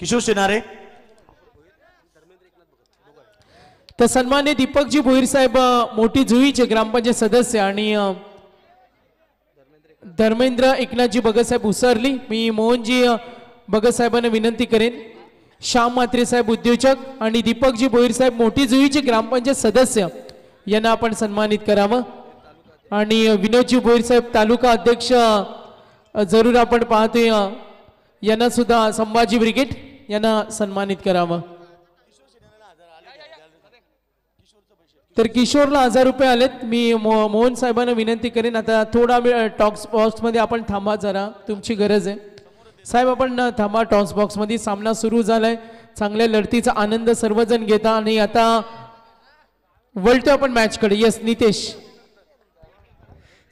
किशोर शिनारे. तर सन्मान्य दीपकजी भोईर साहेब मोठी जुईचे ग्रामपंचायत सदस्य आणि धर्मेंद्र एकनाथजी भगत साहेब उसरली. मी मोहनजी भगत साहेबांना विनंती करेन, श्याम म्हात्रे साहेब उद्योजक आणि दीपकजी भोईर साहेब मोठी जुईचे ग्रामपंचायत सदस्य यांना आपण सन्मानित करावं. आणि विनोदजी भोईर साहेब तालुका अध्यक्ष जरूर आपण पाहतोय, यांना सुद्धा संभाजी ब्रिगेड यांना सन्मानित करावं. तर किशोरला 1000 रुपये आलेत. मी मोहन साहेबांना विनंती करेन, आता थोडा वेळ टॉक्स बॉक्समध्ये आपण थांबा, जरा तुमची गरज आहे साहेब. आपण थांबा टॉक्स बॉक्समध्ये. सामना सुरू झालाय, चांगल्या लढतीचा आनंद सर्वजण घेता आणि आता वळतो आपण मॅचकडे. यस नितेश.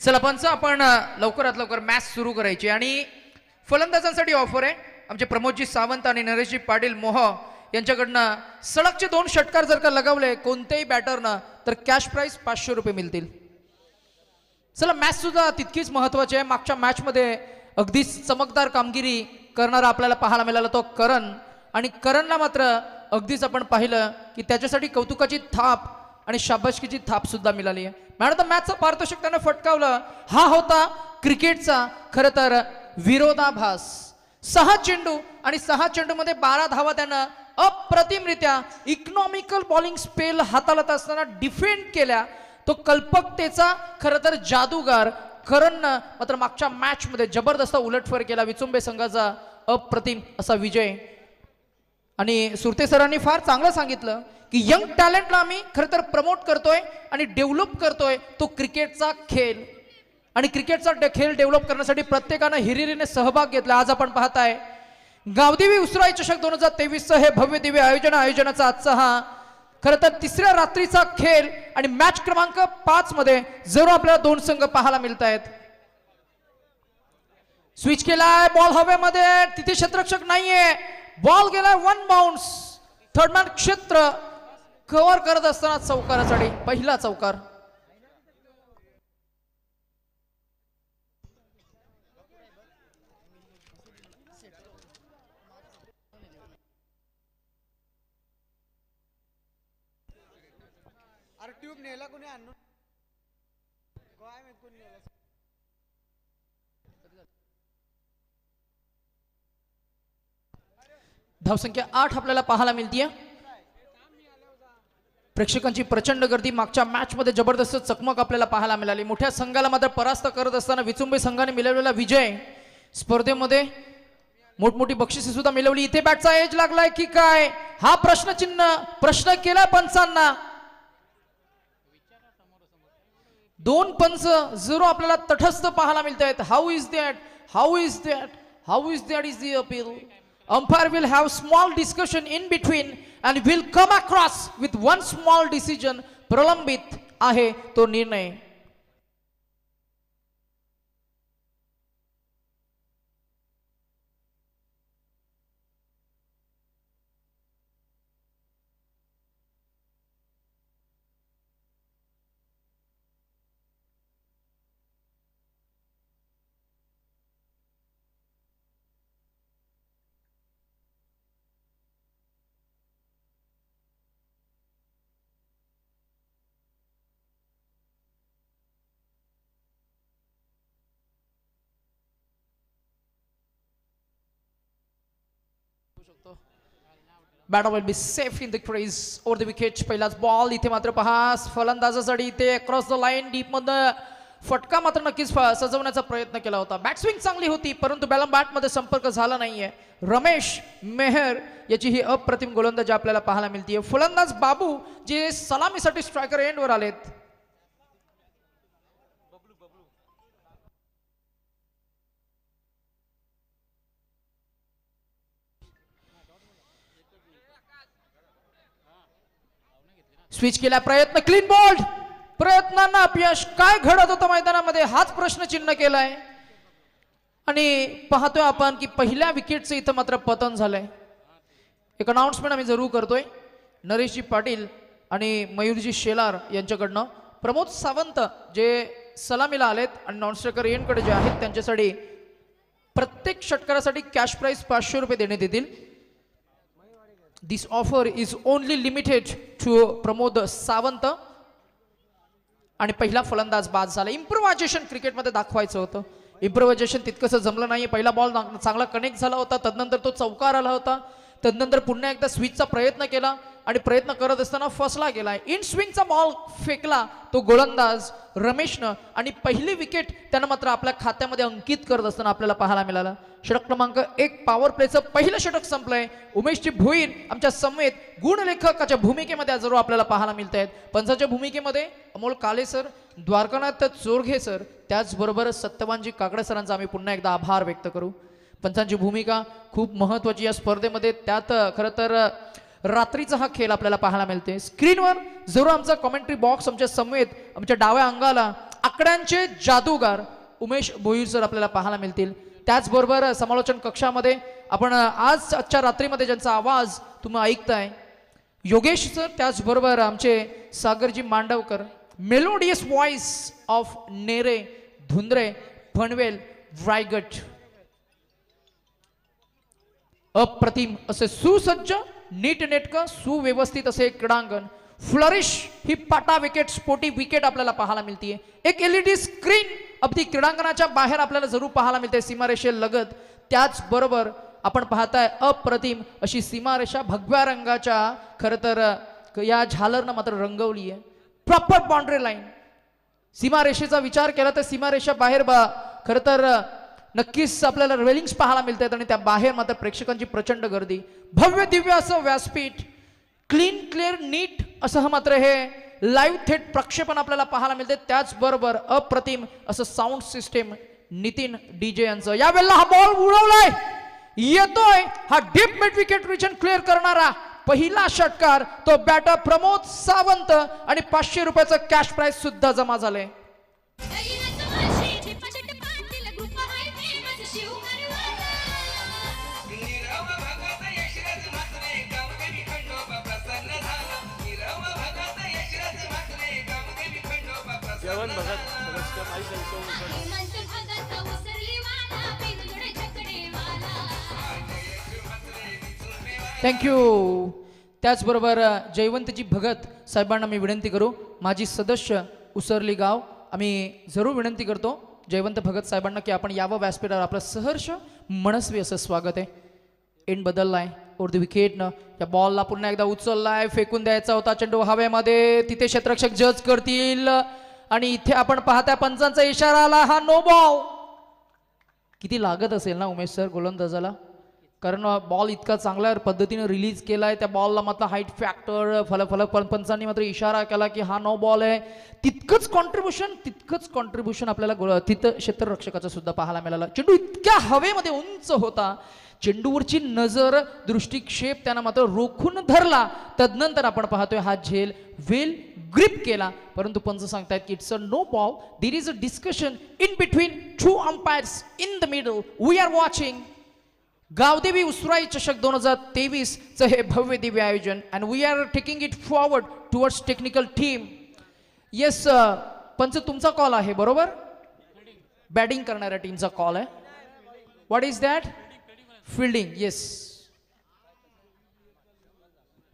चला पंच, आपण लवकरात लवकर मॅच सुरू करायची आणि फलंदाजांसाठी ऑफर आहे. आमचे प्रमोदजी सावंत आणि नरेशजी पाटील मोह यांच्याकडनं सलगचे 2 षटकार जर का लगावले कोणत्याही बॅटरनं तर कॅश प्राइस 500 रुपये मिळतील. चला, मॅच सुद्धा तितकीच महत्वाची आहे. मागच्या मॅच मध्ये अगदीच चमकदार कामगिरी करणारा आपल्याला पाहायला मिळाला तो करण, आणि करणला मात्र अगदीच आपण पाहिलं की त्याच्यासाठी कौतुकाची थाप आणि शाबासकीची थाप सुद्धा मिळाली आहे. मॅन ऑफ द मॅचचं पारितोषिक त्यानं फटकावलं. हा होता क्रिकेटचा खरं तर विरोधाभास. 6 चेंडू आणि 6 चेंडूमध्ये 12 धावा त्यानं अप्रतिमरित्या इकॉनॉमिकल बॉलिंग स्पेल हाताळत असताना डिफेंड केल्या. तो कल्पकतेचा खरं तर जादूगार करणनं मात्र मागच्या मॅच मध्ये जबरदस्त उलटफेर केला. विचुंबे संघाचा अप्रतिम असा विजय. आणि सुरते सरांनी फार चांगलं सांगितलं की यंग टॅलेंटला आम्ही खरं तर प्रमोट करतोय आणि डेव्हलप करतोय तो क्रिकेटचा खेळ. आणि क्रिकेटचा खेळ डेव्हलप करण्यासाठी प्रत्येकानं हिरिरीने सहभाग घेतला. आज आपण पाहताय गावदेवी उसराई चषक 2023 हे भव्य दिव्य आयोजनाचा आजचा हा खरं तर 3ऱ्या रात्रीचा खेळ आणि मॅच क्रमांक 5 मध्ये जरूर आपल्याला 2 संघ पाहायला मिळत आहेत. स्विच केलाय, बॉल हवेमध्ये, तिथे क्षेत्ररक्षक नाहीये, बॉल गेलाय 1 बाउन्स. थर्ड मॅन क्षेत्र कव्हर करत असताना चौकारासाठी पहिला चौकार. ट्यूब नेला कोणी आणून काय माहित कोणी नेला. धावसंख्या 8 आपल्याला पाहायला मिळतीये. प्रेक्षकांची प्रचंड गर्दी. मागच्या मॅच मध्ये जबरदस्त चकमक आपल्याला पाहायला मिळाली. मोठ्या संघाला मात्र परास्त करत असताना विचुंबे संघाने मिळवलेला विजय. स्पर्धेमध्ये मोठमोठी बक्षिसे सुद्धा मिळवली. इथे बॅटचा एज लागलाय की काय हा प्रश्न केला पंचांना. 2 पंच जरूर आपल्याला तटस्थ पाहायला मिळत आहेत. How is that is the appeal. Umpire will have small discussion in between and will come across with one small decision. प्रलंबित आहे तो निर्णय. Batter will be safe in the crease over the wicket. पहिलाच ball इथे मात्र पहा फलंदाजासाठी इथे across the line deep मध्ये फटका मात्र नक्कीच सजवण्याचा प्रयत्न केला होता. बॅटस्विंग चांगली होती परंतु बॅट मध्ये संपर्क झाला नाहीये. रमेश मेहर याची ही अप्रतिम गोलंदाजी आपल्याला पाहायला मिळते. फलंदाज बाबू जे सलामीसाठी स्ट्रायकर एंडवर आलेत. स्विच केला, प्रयत्न, क्लीन बॉल्ड, प्रयत्नांना अपयश. काय घडत होतं मैदानामध्ये हाच प्रश्नचिन्ह केलाय. आणि पाहतोय आपण की पहिल्या विकेटचं इथं मात्र पतन झालंय. एक अनाउन्समेंट आम्ही जरूर करतोय. नरेशजी पाटील आणि मयूरजी शेलार यांच्याकडनं प्रमोद सावंत जे सलामीला आलेत आणि नॉनस्ट्रायकर एंडकडे जे आहेत त्यांच्यासाठी प्रत्येक षटकारासाठी कॅश प्राइस 500 रुपये देण्यात येतील. This offer is only limited to Pramod Sawant. आणि पहिला फलंदाज बाद झाला. इम्प्रोव्हायझेशन क्रिकेटमध्ये दाखवायचं होतं. इम्प्रोव्हायझेशन तितकंसं जमलं नाही. पहिला बॉल चांगला कनेक्ट झाला होता, तदनंतर तो चौकार आला होता, तदनंतर पुन्हा एकदा स्विचचा प्रयत्न केला आणि प्रयत्न करत असताना फसला गेला. इन स्विंगचा बॉल फेकला तो गोलंदाज रमेशनं आणि पहिली विकेट त्यानं मात्र आपल्या खात्यामध्ये अंकित करत असताना आपल्याला पाहायला मिळाला. षटक क्रमांक 1 पॉवर प्लेचं पहिलं षटक संपलंय. उमेशजी भोईर आमच्या समवेत गुणलेखकाच्या भूमिकेमध्ये जरूर आपल्याला पाहायला मिळत आहेत. पंचाच्या भूमिकेमध्ये अमोल काले सर, द्वारकानाथ चोरघे सर, त्याचबरोबर सत्यवानजी काकडे सरांचा आम्ही पुन्हा एकदा आभार व्यक्त करू. पंचांची भूमिका खूप महत्वाची या स्पर्धेमध्ये. त्यात खरं तर रात्रीचा हा खेळ आपल्याला पाहायला मिळते. स्क्रीनवर जरूर आमचा कमेंट्री बॉक्स आमच्या समवेत आमच्या डाव्या अंगाला आकड्यांचे जादूगार उमेश भोईर सर आपल्याला पाहायला मिळतील. त्याचबरोबर समालोचन कक्षामध्ये आपण आजच्या रात्रीमध्ये ज्यांचा आवाज तुम्ही ऐकताय योगेश सर, त्याचबरोबर आमचे Sagarji Mandavkar, melodious voice of Nere Dhundre Panvel Raigad. अप्रतिम असे सुसज्ज नीटनेटकं सुव्यवस्थित असे क्रीडांगण. फ्लरिश ही पाटा विकेट स्पोर्टी विकेट आपल्याला पाहायला मिळते. एक LED स्क्रीन अगदी क्रीडांगणाच्या बाहेर आपल्याला जरूर पाहायला मिळते सीमारेषे लगत. त्याचबरोबर आपण पाहताय अप्रतिम अशी सीमारेषा भगव्या रंगाच्या खरं तर या झालरनं मात्र रंगवली आहे. Proper boundary line. सीमारेषेचा विचार केला तर सीमारेषा बाहेर खरं तर नक्कीच आपल्याला रेलिंग्स पाहायला मिळतात आणि त्या बाहेर मात्र प्रेक्षकांची प्रचंड गर्दी. भव्य दिव्य असं व्यासपीठ, क्लीन क्लिअर नीट असं हा मात्र हे लाईव्ह थेट प्रक्षेपण आपल्याला पाहायला मिळते. त्याचबरोबर अप्रतिम असं साऊंड सिस्टीम नितीन डीजे यांचं. यावेळेला हा बॉल उडवलाय, येतोय हा deep mid wicket region clear करणारा पहिला षटकार तो बॅटर प्रमोद सावंत आणि 500 रुपयाचं कॅश प्राइज सुद्धा जमा झाले. थँक्यू. त्याचबरोबर जयवंतजी भगत साहेबांना मी विनंती करू. माजी सदस्य उसरली गाव, आम्ही जरूर विनंती करतो जयवंत भगत साहेबांना की आपण यावं व्यासपीठावर. आपलं सहर्ष मनस्वी असं स्वागत आहे. एंड बदललाय ओर द विकेटनं. या बॉलला पुन्हा एकदा उचललाय, फेकून द्यायचा होता चेंडू हवेमध्ये. तिथे क्षेत्ररक्षक जज करतील आणि इथे आपण पाहताय पंचांचा इशारा आला, हा नो बॉल. किती लागत असेल ना उमेश सर गोलंदाजाला, कारण बॉल इतका चांगल्या पद्धतीने रिलीज केलाय. त्या बॉलला मात्र हाईट फॅक्टर फलक पंचांनी मात्र इशारा केला की हा नो बॉल आहे. तितकंच कॉन्ट्रीब्युशन आपल्याला तिथं क्षेत्ररक्षकाचं सुद्धा पाहायला मिळालं. चेंडू इतक्या हवेमध्ये उंच होता, चेंडूवरची नजर दृष्टिक्षेप त्यानं मात्र रोखून धरला. तदनंतर आपण पाहतोय हा झेल वेल ग्रिप केला, परंतु पंच सांगतायत की it's a no ball. There is a discussion in between 2 umpires in the middle. We are watching Gaodevi Usrai चषक 2023 चं हे भव्य दिव्य आयोजन and we are taking it forward towards technical team. Yes पंच तुमचा कॉल आहे बरोबर. बॅटिंग करणाऱ्या टीमचा कॉल आहे. What is that? Fielding. Yes.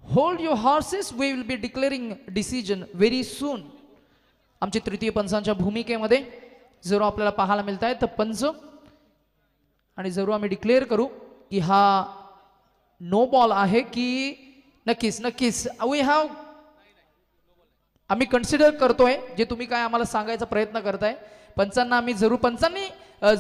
Hold your horses, we will be declaring decision very soon. आमचे तृतीय पंचांच्या भूमिकेमध्ये जरूर आपल्याला पाहायला मिळत आहे तर पंच आणि जरूर आम्ही डिक्लेअर करू की हा नो बॉल आहे की नक्कीच वी हॅव. आम्ही कन्सिडर करतोय जे तुम्ही काय आम्हाला सांगायचा प्रयत्न करताय. पंचांना आम्ही पंचांनी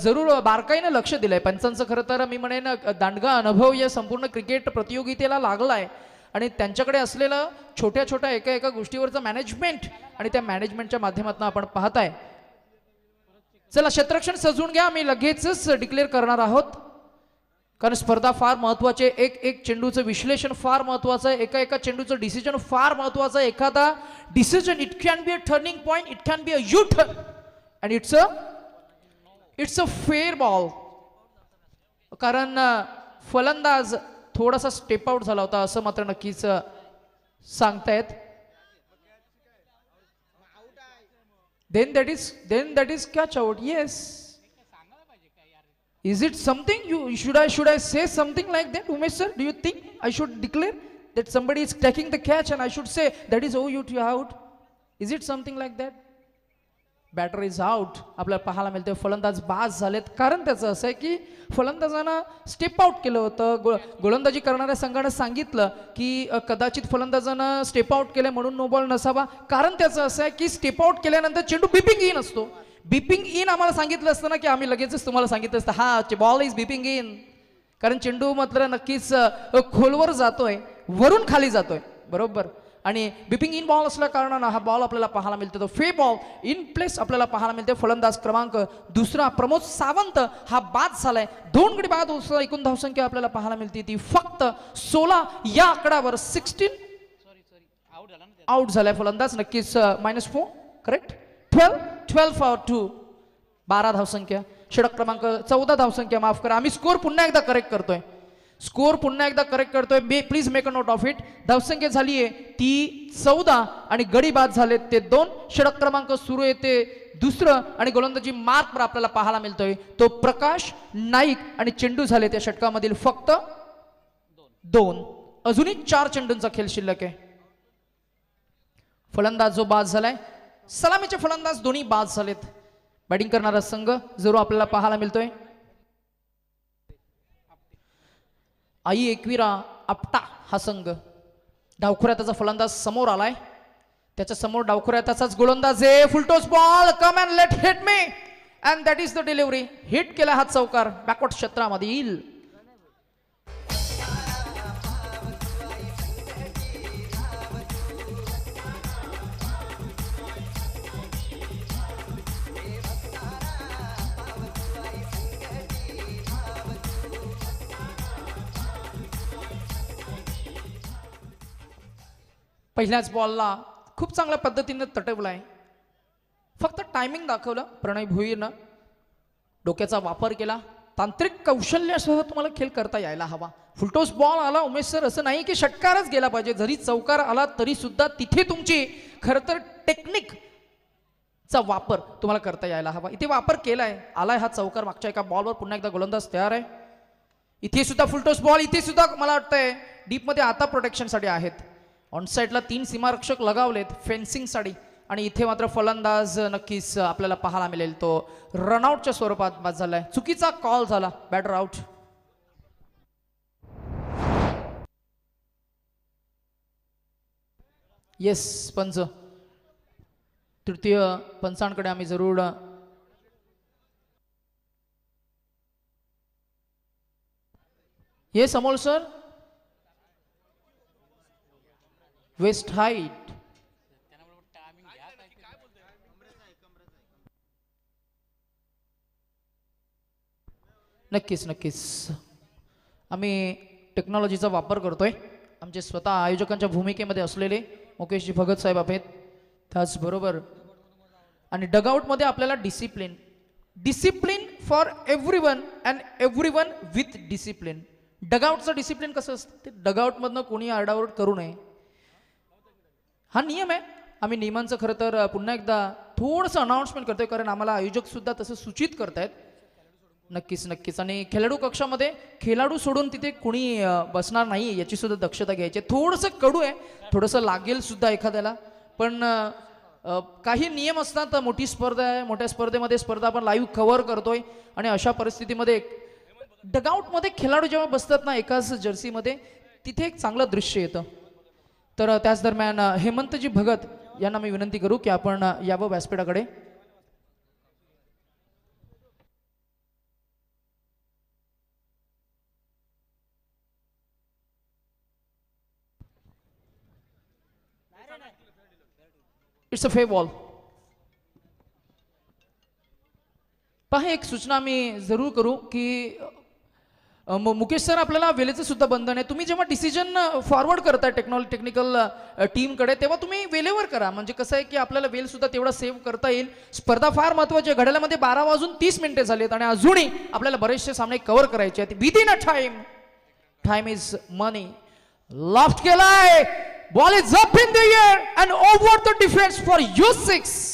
जरूर बारकाईनं लक्ष दिलंय. पंचांचं खरं तर मी म्हणेन दांडगा अनुभव या संपूर्ण क्रिकेट प्रतियोगितेला लागलाय आणि त्यांच्याकडे असलेलं छोट्या छोट्या एका गोष्टीवरचं मॅनेजमेंट आणि त्या मॅनेजमेंटच्या माध्यमातून आपण पाहताय. चला क्षेत्ररक्षण सजवून घ्या, आम्ही लगेचच डिक्लेअर करणार आहोत कारण स्पर्धा फार महत्वाची आहे. एक चेंडूचं विश्लेषण फार महत्वाचं आहे. एका चेंडूचं डिसिजन फार महत्वाचं आहे. एखादा decision it can be a turning point, it can be a U turn and it's a fair ball. कारण फलंदाज थोडासा स्टेप आउट झाला होता असं मात्र नक्कीच सांगतायत. Then that is catch out. Yes. Is it something should I say something like that, Umesh sir? Do you think I should declare? that somebody is taking the catch and I should say that is you out? Is it something like that? Batter is out आपल्याला पाहायला मिळते. फलंदाज बाद झालेत. कारण त्याचं असं आहे की फलंदाजानं स्टेप आउट केलं होतं. गोलंदाजी करणाऱ्या संघानं सांगितलं की कदाचित फलंदाजानं स्टेप आउट केलं म्हणून नो बॉल नसावा. कारण त्याचं असं आहे की स्टेप आउट केल्यानंतर चेंडू बिपिंग इन असतो. बिपिंग इन आम्हाला सांगितलं असतं ना की आम्ही लगेचच तुम्हाला सांगितलं असतं हा बॉल इज बिपिंग इन. कारण चेंडू मात्र नक्कीच खोलवर जातोय, वरून खाली जातोय बरोबर. आणि बिपिंग इन बॉल असल्या कारणानं हा बॉल आपल्याला पाहायला मिळतो. तो फे बॉल इन प्लेस आपल्याला पाहायला मिळते. फलंदाज क्रमांक दुसरा प्रमोद सावंत हा बाद झालाय. 2 गडी बाद एकूण धावसंख्या आपल्याला पाहायला मिळते ती फक्त 16. या आकड्यावर 16 आउट झालाय फलंदाज. नक्कीच -4 करेक्ट. 12 फॉर 2 12 धावसंख्या. षटक क्रमांक 14 धावसंख्या माफ करा. आम्ही स्कोर पुन्हा एकदा करेक्ट करतोय. Please make a note of it. धावसंख्या झाली आहे ती 14 आणि गडी बाद झालेत ते 2. षटक क्रमांक सुरू येते दुसरं आणि गोलंदाजी मार्क आपल्याला पाहायला मिळतोय तो प्रकाश नाईक आणि चेंडू झाले त्या षटकामधील फक्त 2. अजूनही 4 चेंडूंचा खेळ शिल्लक आहे. फलंदाज जो बाद झालाय, सलामीचे फलंदाज दोन्ही बाद झालेत. बॅटिंग करणारा संघ जरूर आपल्याला पाहायला मिळतोय आई एकविरा आपटा हा संघ. डावखुऱ्या त्याचा फलंदाज समोर आलाय. त्याच्या समोर डावखुऱ्या त्याचाच गोलंदाज आहे. Full toss ball come and let hit me and that is the delivery. Hit केला हा चौकार बॅकवर्ड क्षेत्रामध्ये येईल. पहिल्याच बॉलला खूप चांगल्या पद्धतीने तटवलाय. फक्त टायमिंग दाखवलं प्रणय भुईरनं. डोक्याचा वापर केला. तांत्रिक कौशल्यासह तुम्हाला खेळ करता यायला हवा. फुलटॉस बॉल आला उमेश सर, असं नाही की षटकारच गेला पाहिजे. जरी चौकार आला तरी सुद्धा तिथे तुमची खरं तर टेक्निकचा वापर तुम्हाला करता यायला हवा. इथे वापर केलाय. आलाय हा चौकार. मागच्या एका बॉलवर पुन्हा एकदा गोलंदाज तयार आहे. इथे सुद्धा फुलटॉस बॉल. इथे सुद्धा मला वाटतंय डीपमध्ये आता प्रोटेक्शनसाठी आहेत. ऑन साईडला 3 सीमारक्षक लगावलेत फेन्सिंगसाठी आणि इथे मात्र फलंदाज नक्कीच आपल्याला पाहायला मिळेल तो रनआउटच्या स्वरूपात बाद झालाय. चुकीचा कॉल झाला. Batter out. येस पंच. तृतीय पंचांकडे आम्ही जरूर yes Amol sir. Waist height नक्कीच आम्ही टेक्नॉलॉजीचा वापर करतोय. आमचे स्वतः आयोजकांच्या भूमिकेमध्ये असलेले मुकेशजी भगत साहेब आहेत त्याचबरोबर. आणि डगआउटमध्ये आपल्याला discipline for everyone and everyone with discipline. डगआउटचं डिसिप्लिन कसं असतं ते डगआउटमधनं कोणी आरडाओरड करू नये हा नियम आहे. आम्ही नियमांचं खरं तर पुन्हा एकदा थोडंसं अनाउन्समेंट करतोय कारण आम्हाला आयोजक सुद्धा तसं सूचित करतायत. नक्कीच. आणि खेळाडू कक्षामध्ये खेळाडू सोडून तिथे कुणी बसणार नाही याची सुद्धा दक्षता घ्यायची. थोडंसं कडू आहे, थोडंसं लागेल सुद्धा एखाद्याला, पण काही नियम असतात. मोठी स्पर्धा आहे, मोठ्या स्पर्धेमध्ये स्पर्धा आपण लाईव्ह कव्हर करतोय आणि अशा परिस्थितीमध्ये डगआउटमध्ये खेळाडू जेव्हा बसतात ना एकाच जर्सीमध्ये तिथे एक चांगलं दृश्य येतं. तर त्याच दरम्यान हेमंतजी भगत यांना मी विनंती करू की आपण यावं व्यासपीठाकडे. इट्स अ फे बॉल. पहा एक सूचना मी जरूर करू की मुकेश सर आपल्याला वेळेचं सुद्धा बंधन आहे. तुम्ही जेव्हा डिसिजन फॉरवर्ड करताय टेक्निकल टीमकडे तेव्हा तुम्ही वेळेवर करा. म्हणजे कसं आहे की आपल्याला वेळ सुद्धा तेवढा सेव्ह करता येईल. स्पर्धा फार महत्वाची आहे. घड्याळामध्ये 12:30 झालेत आणि अजूनही आपल्याला बरेचसे सामने कव्हर करायचे आहेत. Within a time is money. Loft केलाय. Ball is up in the air and over the defence for U6.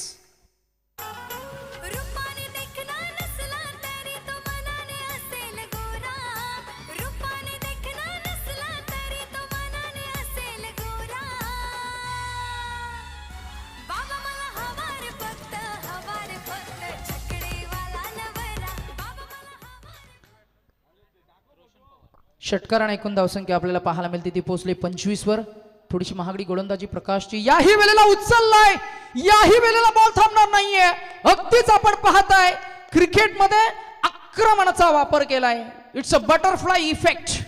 षटकार आणि एकूण धावसंख्या आपल्याला पाहायला मिळते ती पोहोचली 25 वर. थोडीशी महागडी गोलंदाजी प्रकाशची याही वेळेला उचललाय, याही वेळेला बॉल थांबणार नाहीये. अगदीच आपण पाहताय क्रिकेटमध्ये आक्रमणाचा वापर केलाय. It's a butterfly effect.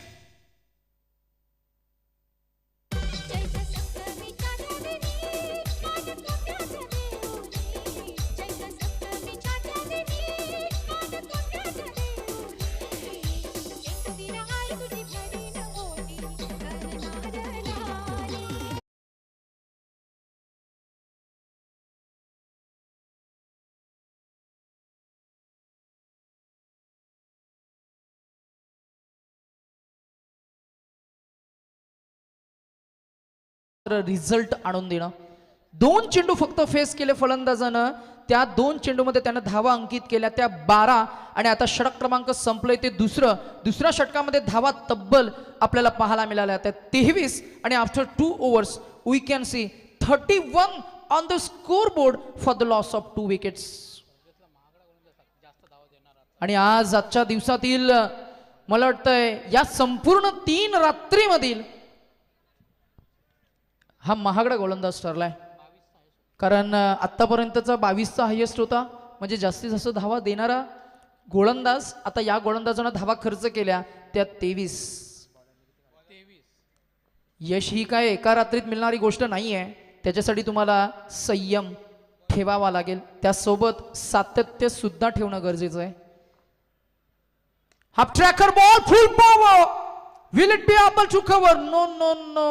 Result आणून देणं. 2 चेंडू फक्त फेस केले फलंदाजानं. त्या 2 चेंडूमध्ये त्यानं धावा अंकित केल्या त्या 12 आणि आता षटक क्रमांक संपलंय ते दुसऱ्या षटकामध्ये धावा तब्बल आपल्याला पाहायला मिळाल्या त्या 23 आणि after 2 overs we can see 31 on the score board for the loss of 2 wickets. आणि आजच्या दिवसातील मला वाटतंय या संपूर्ण 3 रात्रीमधील हा महागडा गोलंदाज ठरलाय. कारण आतापर्यंतचा 22चा हायेस्ट होता, म्हणजे जास्तीत जास्त धावा देणारा गोलंदाज. आता या गोलंदाजानं धावा खर्च केल्या त्या 23. यश ही काय एका रात्रीत मिळणारी गोष्ट नाही आहे. त्याच्यासाठी तुम्हाला संयम ठेवावा लागेल, त्यासोबत सातत्य सुद्धा ठेवणं गरजेचं आहे. Half tracker ball full power. Will it be able to cover? No, no, no.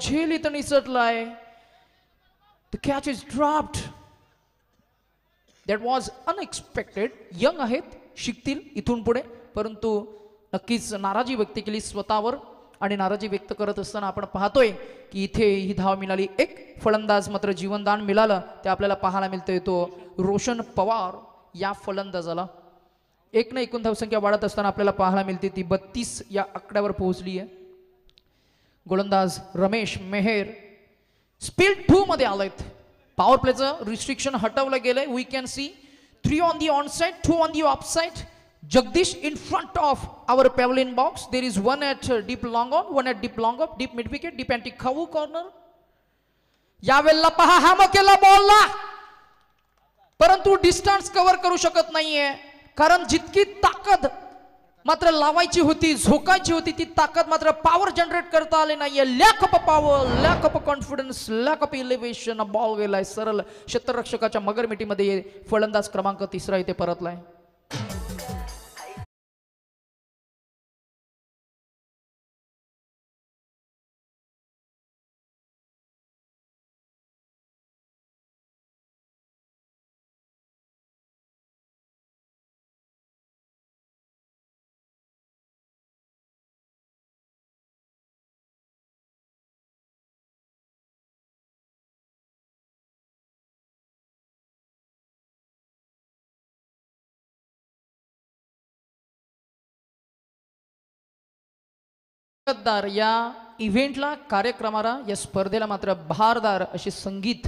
झेल इथं निसटलाय. The catch is dropped. That was unexpected. Young आहेत, शिकतील इथून पुढे, परंतु नक्कीच नाराजी व्यक्त केली स्वतःवर. आणि नाराजी व्यक्त करत असताना आपण पाहतोय की इथे ही धाव मिळाली. एक फलंदाज मात्र जीवनदान मिळालं ते आपल्याला पाहायला मिळतोय, तो रोशन पवार या फलंदाजाला. एक ना एकूण धावसंख्या वाढत असताना आपल्याला पाहायला मिळते ती 32 या आकड्यावर पोहोचली आहे. गोलंदाज रमेश मेहर स्पीड 2 मध्ये आलेत. पॉवर प्लेचं रिस्ट्रिक्शन हटवलं गेलंय. We can see 3 on the on side, 2 on the off side. Jagdish in front of our pavilion box. There is 1 at deep long on, 1 at deep long off, deep mid wicket, deep अँटी खाऊ corner. यावेळेला पहा ham केला बॉलला, परंतु distance cover करू शकत नाहीये. कारण जितकी ताकद मात्र लावायची होती, झोकायची होती, ती ताकद मात्र पॉवर जनरेट करता आले नाहीये. Lack of power, lack of confidence, lack of elevation. Ball गेलाय सरळ क्षेत्ररक्षकाच्या मगरमिटीमध्ये. फलंदाज क्रमांक 3 इथे परतलाय. या इव्हेंटला, कार्यक्रमाला, या स्पर्धेला मात्र भारदार अशी संगीत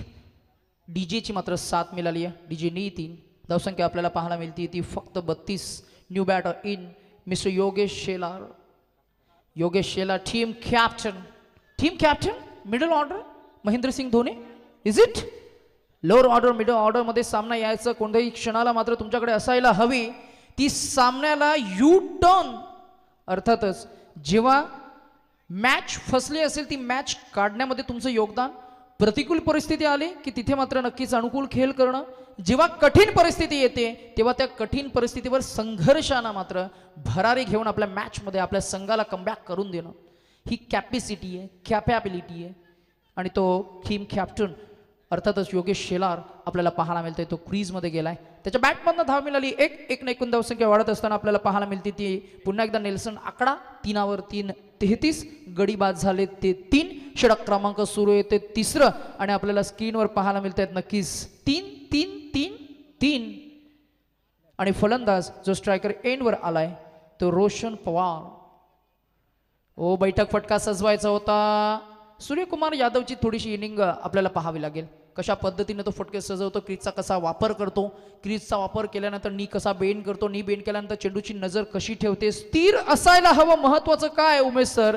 डीजेची मात्र साथ मिळाली आहे. डीजे नीतीन. धावसंख्या आपल्याला पाहायला मिळते ती फक्त 32. New batter in mister Yogesh Shelar. Yogesh Shelar team captain middle order Mahendrasingh Dhoni. Is it lower order middle order मध्ये सामना यायचं कोणत्याही क्षणाला मात्र तुमच्याकडे असायला हवी ती सामन्याला यू टर्न. अर्थातच जेव्हा मॅच फसली असेल ती मॅच काढण्यामध्ये तुमचं योगदान. प्रतिकूल परिस्थिती आली की तिथे मात्र नक्कीच अनुकूल खेळ करणं. जेव्हा कठीण परिस्थिती येते तेव्हा त्या कठीण परिस्थितीवर संघर्षानं मात्र भरारी घेऊन आपल्या मॅचमध्ये आपल्या संघाला कमबॅक करून देणं ही कॅपॅसिटी आहे, कॅपॅबिलिटी आहे. आणि तो टीम कॅप्टन अर्थातच योगेश शेलार आपल्याला पाहायला मिळतोय. तो क्रीजमध्ये गेलाय. त्याच्या बॅटमधनं धाव मिळाली. एक ना एकूण धावसंख्या वाढत असताना आपल्याला पाहायला मिळते ती पुन्हा एकदा नेल्सन आकडा 3 3 33. गडी बाद झाले ते 3. षटक क्रमांक सुरू आहे ते 3. आणि आपल्याला स्क्रीनवर पाहायला मिळत आहेत नक्कीच 3 3 3 3. आणि फलंदाज जो स्ट्रायकर एंडवर आलाय तो रोशन पवार. बैठक फटका सजवायचा होता. सूर्यकुमार यादवची थोडीशी इनिंग आपल्याला पाहावी लागेल. कशा पद्धतीने तो फटके सजवतो, क्रीजचा कसा वापर करतो, क्रीजचा वापर केल्यानंतर नी कसा बेंड करतो, नी बेंड केल्यानंतर चेंडूची नजर कशी ठेवते, स्थिर असायला हवं. महत्वाचं काय उमेश सर,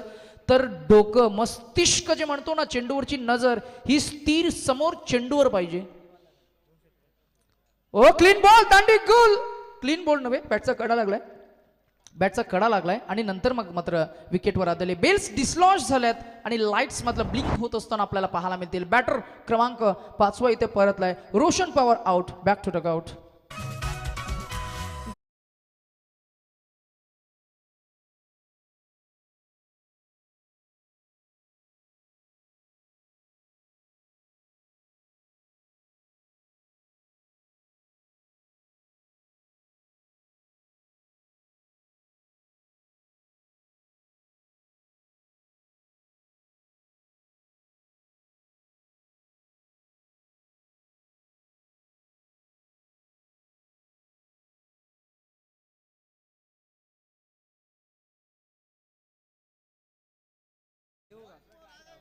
तर डोकं मस्तिष्क जे म्हणतो ना, चेंडूवरची नजर ही स्थिर समोर चेंडूवर पाहिजे. ओ क्लीन बॉल, दांडी गोल. क्लीन बॉल नव्हे, बॅटचा कडा लागलाय आणि नंतर मग मात्र विकेटवर आलेले बेल्स डिसलॉज झाल्यात आणि लाईट्स मात्र ब्लिंक होत असताना आपल्याला पाहायला मिळतील. बॅटर क्रमांक 5 इथे परतलाय. Roshan Pawar out, back to dugout.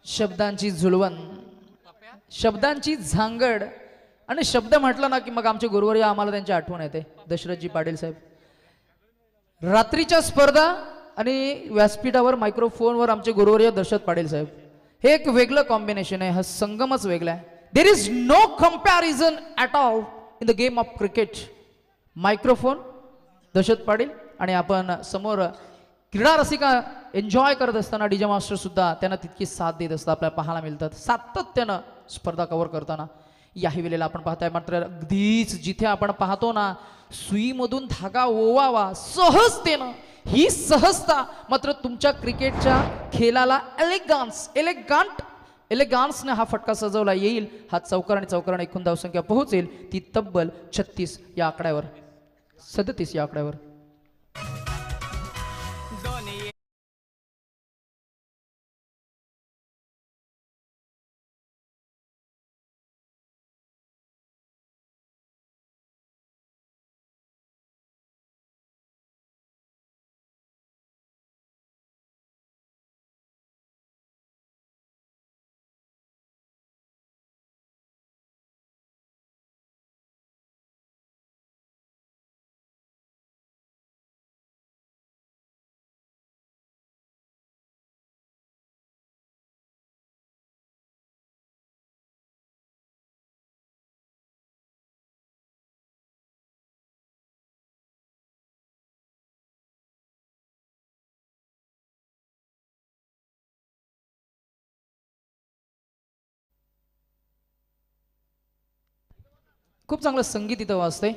शब्दांची झुलवण, शब्दांची झांगड आणि शब्द म्हटलं ना की मग आमचे गुरुवर्य आम्हाला त्यांची आठवण येते. दशरथजी पाटील साहेब. रात्रीच्या स्पर्धा आणि व्यासपीठावर मायक्रोफोनवर आमचे गुरुवर्य दशरथ पाटील साहेब. हे एक वेगळं कॉम्बिनेशन आहे. हा संगमच वेगळा आहे. There is no comparison at all in the game of cricket. Microphone Dashrath Patil आणि आपण समोर क्रीडा रसिका एन्जॉय करत असताना डीजे मास्टर सुद्धा त्यांना तितकी साथ देत असतात, आपल्याला पाहायला मिळतात सातत्यानं स्पर्धा कव्हर करताना. याही वेळेला आपण पाहताय मात्र अगदीच जिथे आपण पाहतो ना सुईमधून धागा ओवावा सहजतेनं, ही सहजता मात्र तुमच्या क्रिकेटच्या खेळाला एलिगान्सने हा फटका सजवला येईल. हा चौकार आणि चौकाराने एकूण धावसंख्या पोहोचेल ती तब्बल 36 या आकड्यावर, 37 या आकड्यावर. खूप चांगलं संगीत इथं वाजतंय.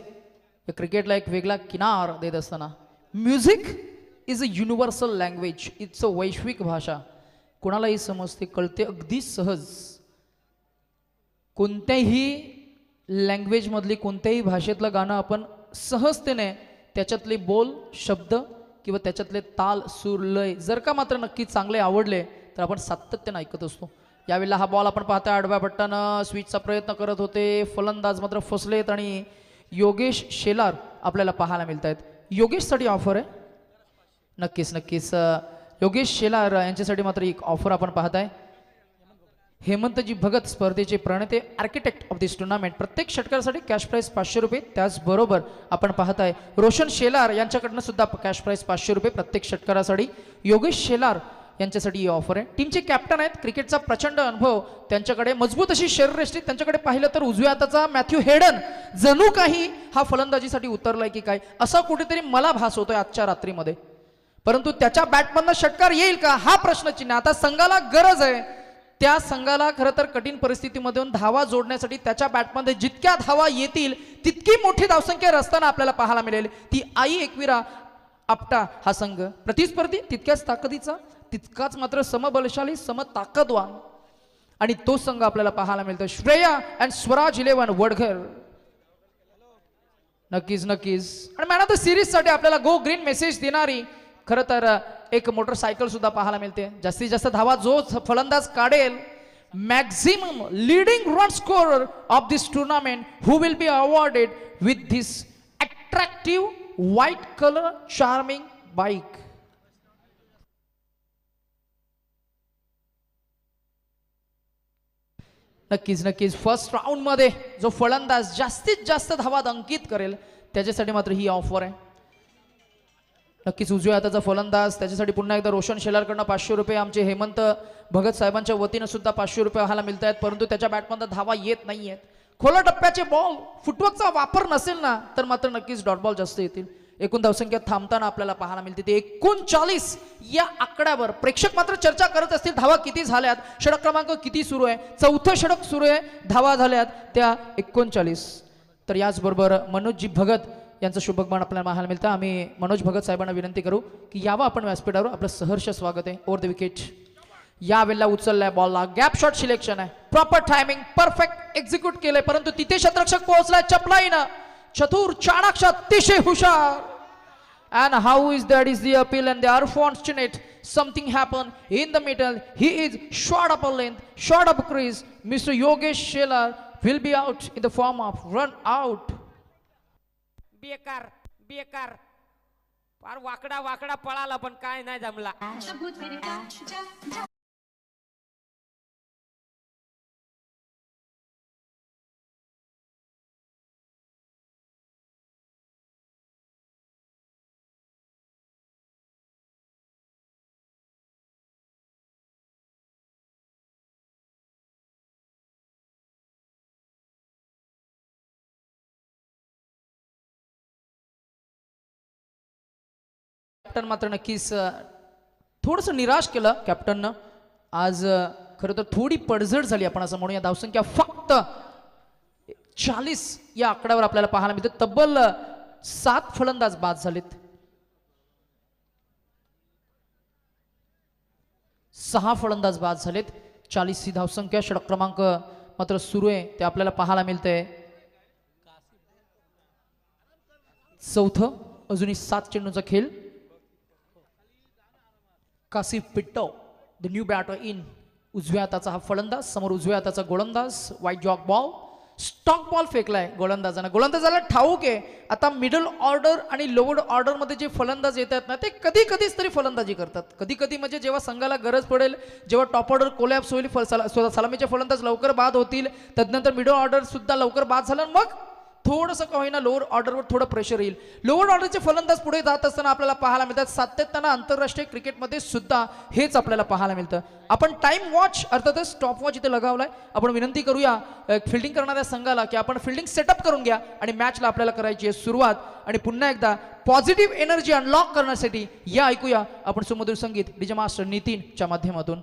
क्रिकेटला एक वेगळा किनार देत असताना. Music is a universal language. It's a वैश्विक भाषा. कोणालाही समजते, कळते अगदी सहज. कोणत्याही लँग्वेजमधली कोणत्याही भाषेतलं गाणं आपण सहजतेने त्याच्यातले बोल, शब्द किंवा त्याच्यातले ताल, सूर, लय जर का मात्र नक्की चांगले आवडले तर आपण सातत्याने ऐकत असतो. यावेळेला हा बॉल आपण पाहता आडव्या बट्टानं स्विचचा प्रयत्न करत होते, फलंदाज मात्र फसलेत आणि योगेश शेलार आपल्याला पाहायला मिळत आहेत. योगेशसाठी ऑफर आहे. नक्कीच योगेश शेलार यांच्यासाठी मात्र एक ऑफर आपण पाहताय. हेमंतजी भगत स्पर्धेचे प्रणेते, आर्किटेक्ट ऑफ दिस टुर्नामेंट. प्रत्येक षटकारासाठी कॅश प्राइस 500 रुपये. त्याचबरोबर आपण पाहताय रोशन शेलार यांच्याकडनं सुद्धा कॅश प्राइस 500 रुपये प्रत्येक षटकारासाठी. योगेश शेलार यांच्यासाठी ही ऑफर आहे. टीमचे कॅप्टन आहेत, क्रिकेटचा प्रचंड अनुभव त्यांच्याकडे, मजबूत अशी शरीरयष्टी त्यांच्याकडे. पाहिलं तर उजव्या हाताचा मॅथ्यू हेडन जणू काही हा फलंदाजीसाठी उतरलाय की काय असा कुठेतरी मला भास होतोय आजच्या रात्रीमध्ये. परंतु त्याच्या बॅटमधनं षटकार येईल का हा प्रश्नचिन्ह. आता संघाला गरज आहे, त्या संघाला खरं तर कठीण परिस्थितीमधून धावा जोडण्यासाठी त्याच्या बॅटमध्ये जितक्या धावा येतील तितकी मोठी धावसंख्या रस्ताना आपल्याला पाहायला मिळेल. ती आई एकविरा आपटा हा संघ प्रतिस्पर्धी तितक्याच ताकदीचा, तितकाच मात्र समबलशाली, समताकदवान आणि तो संघ आपल्याला पाहायला मिळतो. श्रेया अँड स्वराज 11 वडघर. नक्कीच आणि मॅन ऑफ द सिरीज साठी आपल्याला गो ग्रीन मेसेज देणारी खरं तर एक मोटरसायकल सुद्धा पाहायला मिळते. जास्तीत जास्त धावा जो फलंदाज काढेल, maximum leading run scorer of this tournament who will be awarded with this attractive white colour charming bike. नक्कीच फर्स्ट राऊंड मध्ये जो फलंदाज जास्तीत जास्त धावा अंकित करेल त्याच्यासाठी मात्र ही ऑफर आहे. नक्कीच उजव्या हाताचा फलंदाज त्याच्यासाठी पुन्हा एकदा रोशन शेलारकडनं 500 रुपये, आमचे हेमंत भगत साहेबांच्या वतीनं सुद्धा 500 रुपये व्हायला मिळत आहेत. परंतु त्याच्या बॅटमधून धावा येत नाहीयेत. खोला टप्प्याचे बॉल फुटवर्कचा वापर नसेल ना तर मात्र नक्कीच डॉट बॉल जास्त येतील. एकूण धावसंख्या थांबताना आपल्याला पाहायला मिळते ते 39 या आकड्यावर. प्रेक्षक मात्र चर्चा करत असतील धावा किती झाल्यात, षटक क्रमांक किती सुरू आहे. चौथं षटक सुरू आहे, धावा झाल्यात त्या 39. तर याचबरोबर मनोजजी भगत यांचं शुभगमान आपल्याला पाहायला मिळतं. आम्ही मनोज भगत साहेबांना विनंती करू की यावं आपण व्यासपीठावर. आपलं सहर्ष स्वागत आहे. ओव्हर द विकेट या वेळेला उचललाय बॉलला, गॅप शॉट सिलेक्शन आहे, प्रॉपर टायमिंग, परफेक्ट एक्झिक्यूट केलंय. परंतु तिथे शतरक्षक पोहोचलाय चपलाईनं. चतुर चाणाक्ष अतिशय हुशार. And how is that is the appeal and they are fortunate. Something happened in the middle. He is short up a length, short up a crease. Mr. Yogesh Shelar will be out in the form of run out. बेकार फार वाकडा पळाला पण काय नाही जमला. Captain मात्र नक्कीच थोडंसं निराश केलं कॅप्टननं आज. खरं तर थोडी पडझड झाली आपण असं म्हणूया. धावसंख्या फक्त 40 या आकड्यावर आपल्याला पाहायला मिळते. तब्बल 7 फलंदाज बाद झालेत. 6 फलंदाज बाद झालेत. 40 ही धावसंख्या. षटक क्रमांक मात्र सुरू आहे ते आपल्याला पाहायला मिळतंय. चौथं अजूनही 7 चेंडूचा खेळ. Kashif Pitto the new batter in. उजव्या हाताचा हा फलंदाज, समोर उजव्या हाताचा गोलंदाज. वाईट जॉक बॉल, स्टॉक बॉल फेकलाय गोलंदाजानं. गोलंदाजाला ठाऊक आहे आता मिडल ऑर्डर आणि लोअर ऑर्डर मध्ये जे फलंदाज येतात ना ते कधी कधीच तरी फलंदाजी करतात. कधी कधी म्हणजे जेव्हा संघाला गरज पडेल, जेव्हा टॉप ऑर्डर कोलॅप्स होईल, सलामीचे फलंदाज लवकर बाद होतील, तदनंतर मिडल ऑर्डर सुद्धा लवकर बाद झालं, मग थोडंसं का होईना लोअर ऑर्डरवर थोडं प्रेशर येईल. लोअर ऑर्डरचे फलंदाज पुढे जात असताना आपल्याला पाहायला मिळतात. सातत्यानं आंतरराष्ट्रीय क्रिकेटमध्ये सुद्धा हेच आपल्याला पाहायला मिळतं. आपण टाइम वॉच अर्थातच स्टॉप वॉच इथे लगावलाय. आपण विनंती करूया फिल्डिंग करणाऱ्या संघाला की आपण फिल्डिंग सेटअप करून घ्या आणि मॅचला आपल्याला करायची आहे सुरुवात. आणि पुन्हा एकदा पॉझिटिव्ह एनर्जी अनलॉक करण्यासाठी या ऐकूया आपण सुमधुर संगीत डीजे मास्टर नितीनच्या माध्यमातून.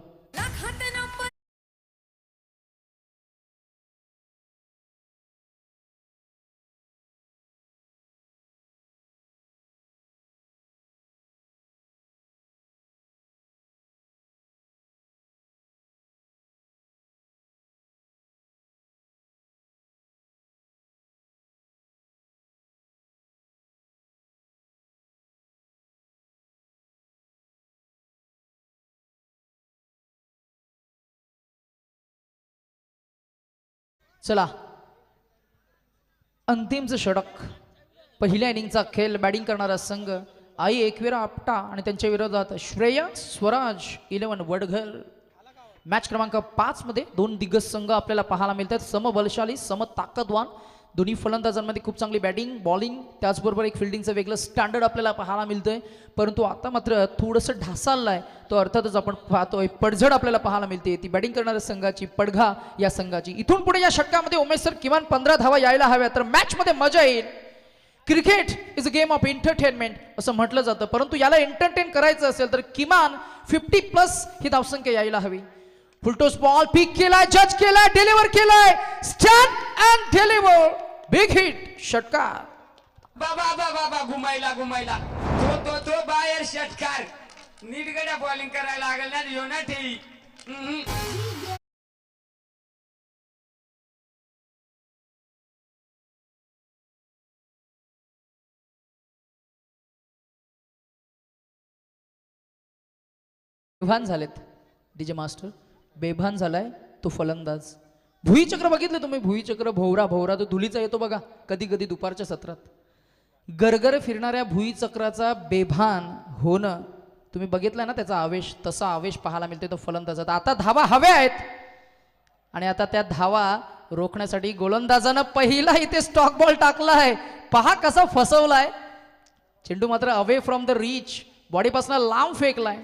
चला अंतिमचं षटक. पहिल्या इनिंगचा खेळ. बॅटिंग करणारा संघ आई एकविरा आपटा आणि त्यांच्या विरोधात श्रेया स्वराज 11 वडघर. मॅच क्रमांक 5 मध्ये 2 दिग्गज संघ आपल्याला पाहायला मिळतात. समबलशाली, समताकदवान. दोन्ही फलंदाजांमध्ये खूप चांगली बॅटिंग, बॉलिंग, त्याचबरोबर एक फिल्डिंगचं वेगळं स्टँडर्ड आपल्याला पाहायला मिळतंय. परंतु आता मात्र थोडंसं ढासाळलाय तो अर्थातच आपण पाहतोय. पडझड आपल्याला पाहायला मिळते ती बॅटिंग करणाऱ्या संघाची, पडघा या संघाची. इथून पुढे या षटकामध्ये उमेश सर किमान 15 धावा यायला हव्या तर मॅच मध्ये मजा येईल. Cricket is a game of entertainment असं म्हटलं जातं, परंतु याला एंटरटेन करायचं असेल तर किमान 50+ ही धावसंख्या यायला हवी. फुलटॉस बॉल पिक केलाय, जज केलाय, डिलिव्हर केलाय, stand and deliver, big hit, षटकार. बाबा घुमायला तो बाहेर षटकार. नीटगड्या बॉलिंग करायला लागल ना, येऊ ना ठेवी. बेभान झालेत डीजे मास्टर. बेभान झालाय तो फलंदाज. भुईचक्र बघितलं तुम्ही? भुईचक्र भोवरा तो धुलीचा येतो बघा कधी कधी दुपारच्या सत्रात. गरगर फिरणाऱ्या भुईचक्राचा बेभान होणं तुम्ही बघितलं ना, त्याचा आवेश, तसा आवेश पाहायला मिळते तो फलंदाजात. आता धावा हव्या आहेत आणि आता त्या धावा रोखण्यासाठी गोलंदाजानं पहिला इथे स्टॉक बॉल टाकलाय. पहा कसा फसवलाय. चेंडू मात्र अवे फ्रॉम द रीच, बॉडीपासून लांब फेकलाय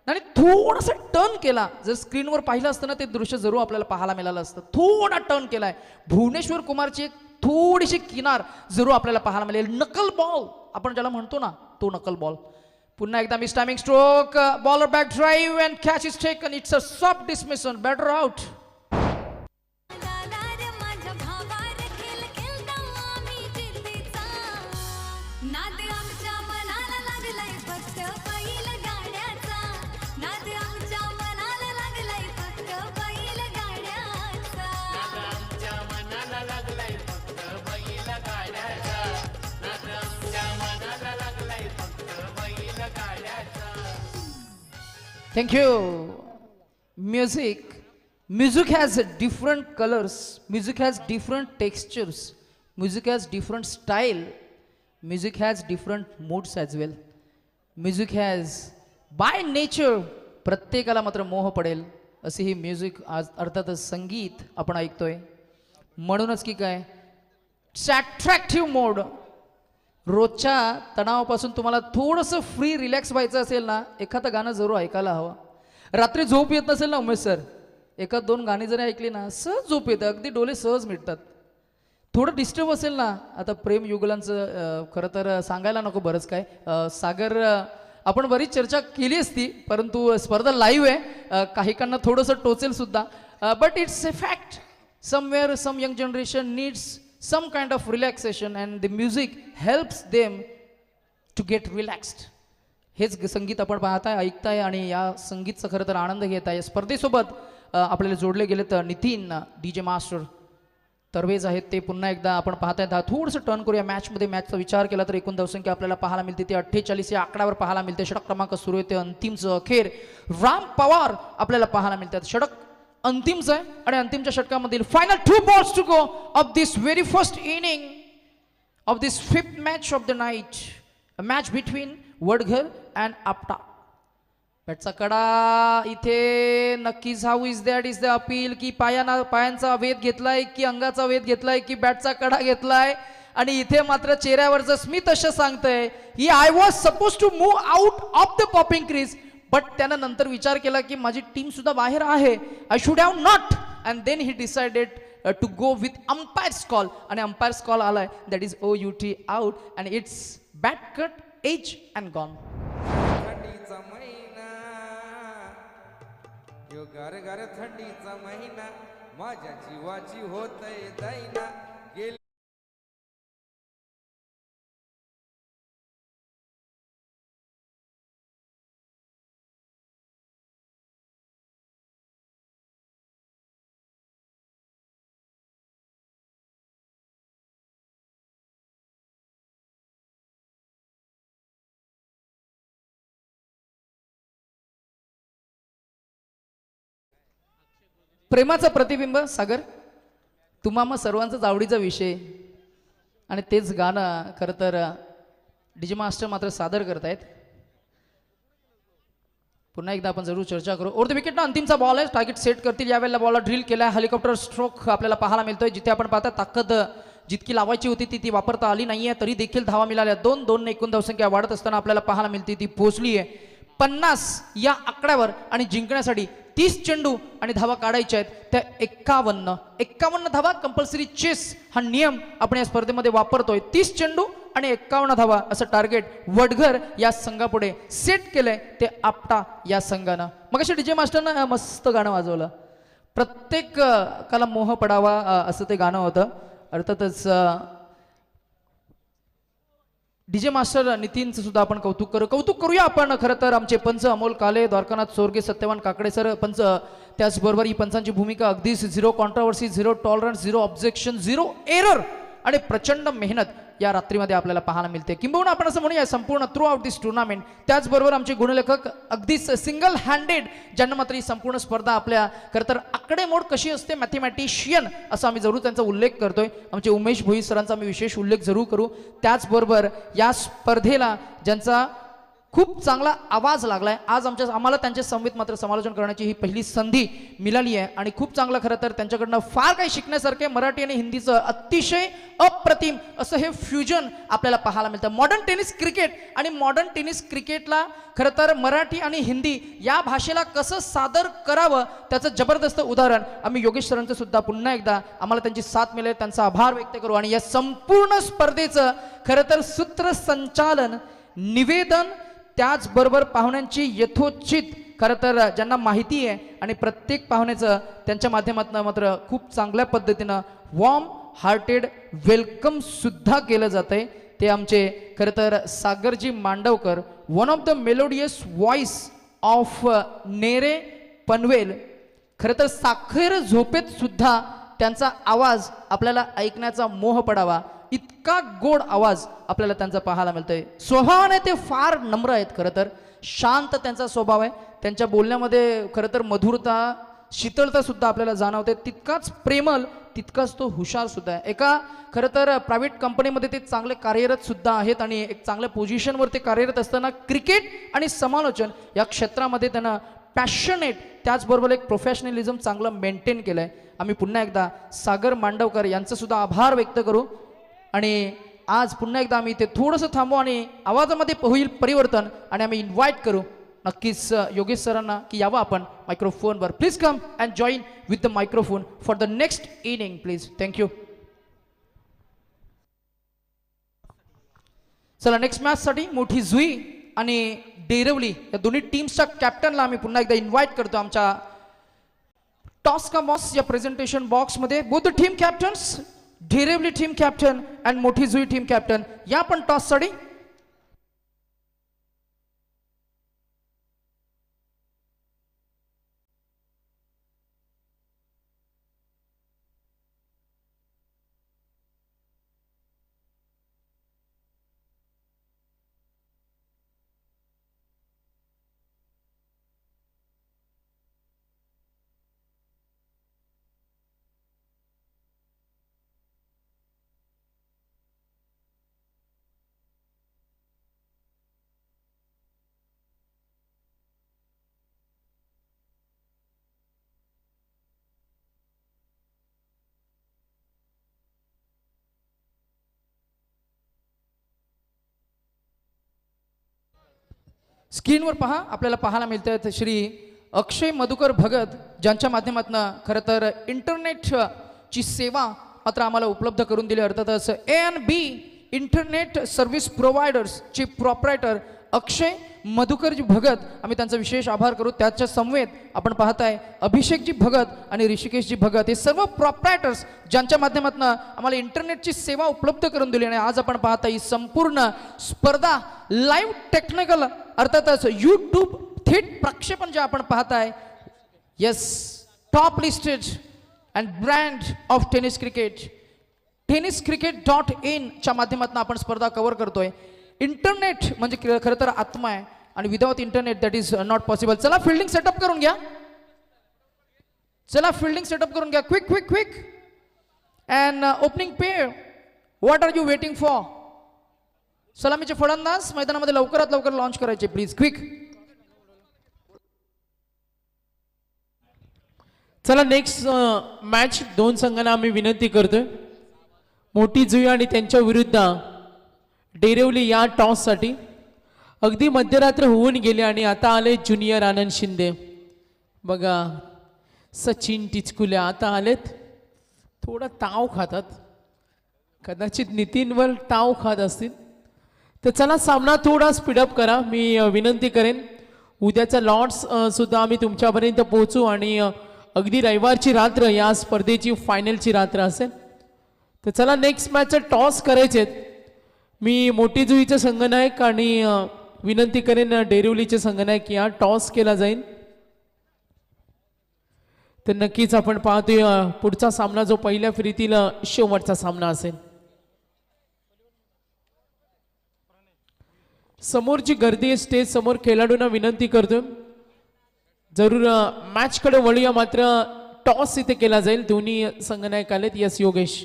आणि थोडासा टर्न केला. जर स्क्रीनवर पाहिलं असतं ना ते दृश्य जरूर आपल्याला पाहायला मिळालं असतं. थोडा टर्न केलाय. भुवनेश्वर कुमारची एक थोडीशी किनार जरूर आपल्याला पाहायला मिळेल. नकल बॉल आपण ज्याला म्हणतो ना, तो नकल बॉल. पुन्हा एकदा miss timing stroke, bowler back drive and catch is taken. It's a soft dismissal, batter out. Thank you. Music has different colors. Music has different textures. Music has different style. Music has different moods as well. Music has by nature प्रत्येकाला मात्र मोह पडेल असे ही music आज अर्थातच संगीत आपण ऐकतोय. म्हणूनच की काय अट्रॅक्टिव्ह मोड. रोजच्या तणावापासून तुम्हाला थोडंसं फ्री रिलॅक्स व्हायचं असेल ना, एखादं गाणं जरूर ऐकायला हवं. रात्री झोप येत नसेल ना उमेश सर, एखाद दोन गाणी जरी ऐकली ना सहज झोप येतं. अगदी डोळे सहज मिटतात. थोडं डिस्टर्ब असेल ना, आता प्रेम युगलांचं खरं तर सांगायला नको बरंच काय. सागर आपण बरीच चर्चा केली असती, परंतु स्पर्धा लाईव्ह आहे. काहीकांना थोडंसं टोचेल सुद्धा, but it's a fact. Somewhere some young generation needs some kind of relaxation and the music helps them to get relaxed. हेच संगीत आपण पाहताय, ऐकताय आणि या संगीतचा खरं तर आनंद घेताय. स्पर्धेसोबत आपल्याला जोडले गेले तर नितीन DJ मास्टर तरवेज आहेत ते. पुन्हा एकदा आपण पाहताय. थोडंसं टर्न करूया मॅचमध्ये. मॅचचा विचार केला तर एकूण धावसंख्या आपल्याला पाहायला मिळते ती 48 या आकड्यावर पाहायला मिळते. षटक क्रमांक सुरू येते अंतिमचं अखेर राम पवार आपल्याला पाहायला मिळतात. षटक अंतिमचं आहे आणि अंतिमच्या षटकामधील final 2 balls to go of this very first inning of this 5th match of the night. A match between Wadghar and Apta. बॅटचा कडा इथे नक्कीच how is that is the appeal की पायांचा वेध घेतलाय की अंगाचा वेध घेतलाय की बॅटचा कडा घेतलाय. आणि इथे मात्र चेहऱ्यावरचं स्मित असं सांगतंय की I was suppose to move out of the popping crease, but त्यानं नंतर विचार केला की माझी टीम सुद्धा बाहेर आहे. I should have not. And then he decided to go with umpire's call. आणि अंपायर्स कॉल आलाय that is OUT out and it's bat cut edge and gone. थंडीचा महिना यो गार गार थंडीचा महिना माझ्या जीवाची होतय दैना. गेली प्रेमाचं प्रतिबिंब. सागर तुम्हा मग सर्वांचाच आवडीचा विषय आणि तेच गाणं खरं तर DJ मास्टर मात्र सादर करतायत. पुन्हा एकदा आपण जरूर चर्चा करू. ओव्हर द विकेट ना अंतिमचा बॉल आहे. टार्गेट सेट करतील यावेळेला. बॉलला ड्रिल केलाय. हेलिकॉप्टर स्ट्रोक आपल्याला पाहायला मिळतोय. जिथे आपण पाहता ताकद जितकी लावायची होती ती वापरता आली नाहीये, तरी देखील धावा मिळाल्या. 2 एकूण धावसंख्या वाढत असताना आपल्याला पाहायला मिळते ती पोहोचली आहे 50 या आकड्यावर. आणि जिंकण्यासाठी 30 चेंडू आणि धावा काढायच्या आहेत त्या 51 धावा. कंपल्सरी चेस हा नियम आपण या स्पर्धेमध्ये वापरतोय. 30 चेंडू आणि 51 धावा असं टार्गेट वडघर या संघापुढे सेट केलंय ते आपटा या संघानं. मग अशा DJ मास्टरनं मस्त गाणं वाजवलं. प्रत्येकाला मोह पडावा असं ते गाणं होतं. अर्थातच DJ मास्टर नितीनचं सुद्धा आपण कौतुक करूया आपण. खरं तर आमचे पंच अमोल काले, द्वारकानाथ सोरगे, सत्यवान काकडे सर पंच. त्याचबरोबर ही पंचांची भूमिका अगदीच 0 कॉन्ट्रोवर्सी, 0 टॉलरन्स, 0 ऑब्जेक्शन, 0 एरर आणि प्रचंड मेहनत या रात्रीमध्ये आपल्याला पाहायला मिळते. किंबहुना आपण असं म्हणूया संपूर्ण थ्रू आउट दिस टुर्नामेंट. त्याचबरोबर आमचे गुणलेखक अगदीच सिंगल हँडेड ज्यांना मात्र ही संपूर्ण स्पर्धा आपल्या खरं तर आकडेमोड कशी असते मॅथमॅटिशियन असं आम्ही जरूर त्यांचा उल्लेख करतोय. आमचे उमेश भोई सरांचा आम्ही विशेष उल्लेख जरूर करू. त्याचबरोबर या स्पर्धेला ज्यांचा खूप चांगला आवाज लागलाय. आज आम्हाला त्यांच्या समवेत मात्र समालोचन करण्याची ही पहिली संधी मिळाली आहे आणि खूप चांगलं खरं तर त्यांच्याकडनं फार काही शिकण्यासारखे मराठी आणि हिंदीचं अतिशय अप्रतिम असं हे फ्युजन आपल्याला पाहायला मिळतं. मॉडर्न टेनिस क्रिकेट आणि मॉडर्न टेनिस क्रिकेटला खरं तर मराठी आणि हिंदी या भाषेला कसं सादर करावं त्याचं जबरदस्त उदाहरण आम्ही योगेश सरांचं सुद्धा पुन्हा एकदा आम्हाला त्यांची साथ मिळेल त्यांचा आभार व्यक्त करू आणि या संपूर्ण स्पर्धेचं खरं तर सूत्रसंचालन निवेदन त्याचबरोबर पाहुण्यांची यथोचित खरं तर ज्यांना माहिती आहे आणि प्रत्येक पाहुण्याचं त्यांच्या माध्यमातून मात्र खूप चांगल्या पद्धतीनं वॉर्म हार्टेड वेलकम सुद्धा केलं जातंय. ते आमचे खरं तर Sagarji Mandavkar, one of the melodious voice of Nere Panvel. खरं तर साखर झोपेत सुद्धा त्यांचा आवाज आपल्याला ऐकण्याचा मोह पडावा इतका गोड आवाज आपल्याला त्यांचा पाहायला मिळतोय. स्वभावाने ते फार नम्र आहेत. खरं तर शांत त्यांचा स्वभाव आहे. त्यांच्या बोलण्यामध्ये खरं तर मधुरता शीतलता सुद्धा आपल्याला जाणवते. तितकाच प्रेमळ तितकाच तो हुशार सुद्धा आहे. एका खरं तर प्रायव्हेट कंपनीमध्ये ते चांगले कार्यरत सुद्धा आहेत आणि एक चांगल्या पोझिशनवर ते कार्यरत असताना क्रिकेट आणि समालोचन या क्षेत्रामध्ये त्यांना पॅशनेट त्याचबरोबर एक प्रोफेशनलिझम चांगलं मेंटेन केलं आहे. आम्ही पुन्हा एकदा सागर मांडवकर यांचं सुद्धा आभार व्यक्त करू आणि आज पुन्हा एकदा आम्ही ते थोडंसं थांबू आणि आवाजामध्ये होईल परिवर्तन आणि आम्ही इन्व्हाइट करू नक्कीच योगेश सरांना की यावं आपण मायक्रोफोनवर. Please come and join with the microphone for the next inning please. Thank you. चला नेक्स्ट मॅचसाठी मोठी जुई आणि डेरवली या दोन्ही टीम्सच्या कॅप्टनला आम्ही पुन्हा एकदा इन्व्हाइट करतो आमच्या टॉस का मॉस या प्रेझेंटेशन बॉक्समध्ये. Both the team captains, Derwali team captain and Mothi Jui team captain या पण टॉससाठी. स्क्रीनवर पहा आपल्याला पाहायला मिळतात श्री अक्षय मधुकर भगत ज्यांच्या माध्यमातून खरं तर इंटरनेटची सेवा मात्र आम्हाला उपलब्ध करून दिली. अर्थातच ANB इंटरनेट सर्व्हिस प्रोव्हायडर्सचे प्रॉपरायटर अक्षय मधुकरजी भगत आम्ही त्यांचा विशेष आभार करू. त्याच्या समवेत आपण पाहताय अभिषेकजी भगत आणि ऋषिकेशजी भगत हे सर्व प्रॉपरायटर्स ज्यांच्या माध्यमातून आम्हाला इंटरनेटची सेवा उपलब्ध करून दिली आणि आज आपण पाहताय ही संपूर्ण स्पर्धा लाईव्ह टेक्निकल अर्थातच यूट्यूब थेट प्रक्षेपण जे आपण पाहताय. Yes, top listed and brand of tennis cricket tenniscricket.in च्या माध्यमातून आपण स्पर्धा कव्हर करतोय. इंटरनेट म्हणजे खरं तर आत्मा आहे आणि without internet that is not possible. चला फिल्डिंग सेटअप करून घ्या. चला फिल्डिंग सेटअप करून घ्या. Quick quick quick and opening pair. What are you waiting for? सलामीचे फलंदाज मैदानामध्ये लवकरात लवकर लॉन्च करायचे प्लीज. क्विक. चला नेक्स्ट मॅच दोन संघांना आम्ही विनंती करतोय. मोठी जुई आणि त्यांच्या विरुद्ध डेरवली या टॉससाठी. अगदी मध्यरात्र होऊन गेले आणि आता आले ज्युनियर आनंद शिंदे. बघा सचिन टिचकुले आता आलेत. थोडा ताव खातात, कदाचित नितीनवर ताव खात असतील. तर चला सामना थोडा स्पीडअप करा. मी विनंती करेन उद्याचा लॉट्स सुद्धा आम्ही तुमच्यापर्यंत पोहोचू आणि अगदी रविवारची रात्र या स्पर्धेची फायनलची रात्र असेल. तर चला नेक्स्ट मॅचचा टॉस करायचे. मी मोठी जुईचे संघनायक आणि विनंती करेन डेरिवलीचे संघनायक या टॉस केला जाईल. तर नक्कीच आपण पाहतोय पुढचा सामना जो पहिल्या फेरीतील शेवटचा सामना असेल. समोरची गर्दी स्टेज समोर खेळाडूंना विनंती करतोय जरूर मॅच कडे वळूया. मात्र टॉस इथे केला जाईल. दोन्ही संघनायक आलेत. Yes Yogesh.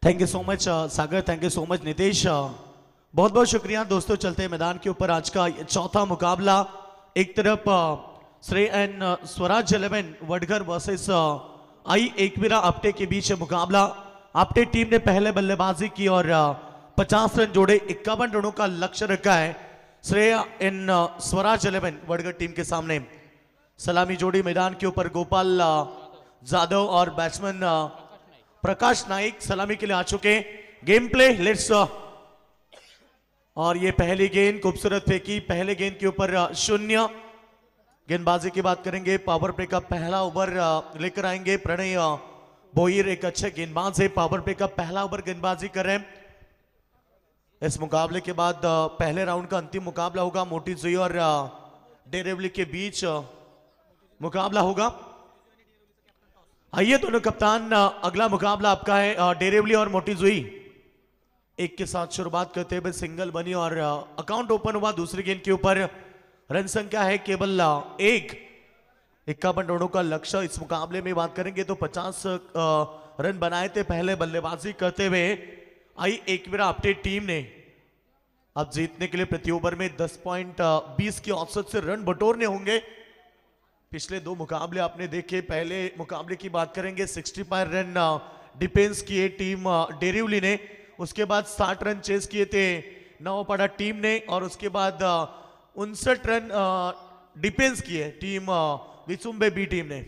Thank you so much Sagar. Thank you so much Nitesh. बहुत बहुत शुक्रिया दोस्तों। चलते हैं मैदान के ऊपर आज का ये चौथा मुकाबला। एक तरफ श्रेय एंड स्वराज 11 वडगर वर्सेस आई एकवीरा आपटे के बीच मुकाबला। आपटे टीम ने पहले बल्लेबाजी की और 50 रन जोड़े, 51 रनों का लक्ष्य रखा है श्रेय इन स्वराज 11 वडगर टीम के सामने। सलामी जोड़ी मैदान के ऊपर गोपाल जाधव और बैट्समैन प्रकाश नाइक सलामी के लिए आ चुके। गेम प्ले लेट्स और ये पहली गेंद खूबसूरत फेंकी, पहले गेंद के ऊपर 0। गेंदबाजी की बात करेंगे, पावर प्ले का पहला ओवर लेकर आएंगे प्रणय भोईर। एक अच्छे गेंदबाज है, पावर प्ले का पहला ओवर गेंदबाजी कर रहे हैं। इस मुकाबले के बाद पहले राउंड का अंतिम मुकाबला होगा, मोटी जुई और डेरेवली के बीच मुकाबला होगा। आइए दोनों कप्तान, अगला मुकाबला आपका है डेरेवली और मोटी जुई। एक के साथ शुरुआत करते हुए सिंगल बनी और अकाउंट ओपन हुआ। दूसरी गेंद के ऊपर रन संख्या है केवल 1, 51 रनों का लक्ष्य। इस मुकाबले में बात करेंगे तो 50 रन बनाए थे पहले बल्लेबाजी करते हुए आई एकवीरा आपटे टीम ने। अब जीतने के लिए प्रति ओवर में 10.20 की औसत से रन बटोरने होंगे। पिछले 2 मुकाबले आपने देखे। पहले मुकाबले की बात करेंगे 65 रन डिफेंस किए टीम डेरिवली ने, उसके बाद 60 रन चेस किए थे नवापाड़ा टीम ने और उसके बाद 59 रन डिफेंस किए टीम विसुम्बे बी टीम ने।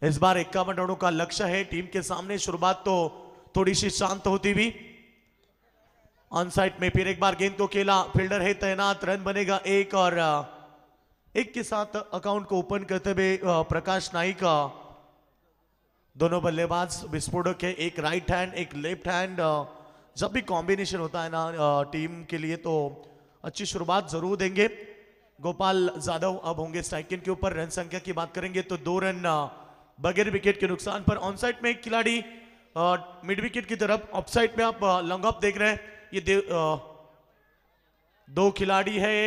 इस बार 51 रनों का लक्ष्य है टीम के सामने। शुरुआत तो थोड़ी सी शांत होती हुई। ऑन साइड में फिर एक बार गेंद को खेला, फील्डर है तैनात, रन बनेगा 1 और 1 के साथ अकाउंट को ओपन करते हुए प्रकाश नाइक। दोनों बल्लेबाज विस्फोटक है, एक राइट हैंड एक लेफ्ट हैंड। जब भी कॉम्बिनेशन होता है ना टीम के लिए तो अच्छी शुरुआत जरूर देंगे। गोपाल जाधव अब होंगे स्ट्राइक के ऊपर। रन संख्या की बात करेंगे तो 2 रन बगैर विकेट के नुकसान पर। ऑन साइड में एक खिलाड़ी मिड विकेट की तरफ, ऑफ साइड में आप लॉन्ग ऑफ देख रहे हैं। ये 2 खिलाड़ी है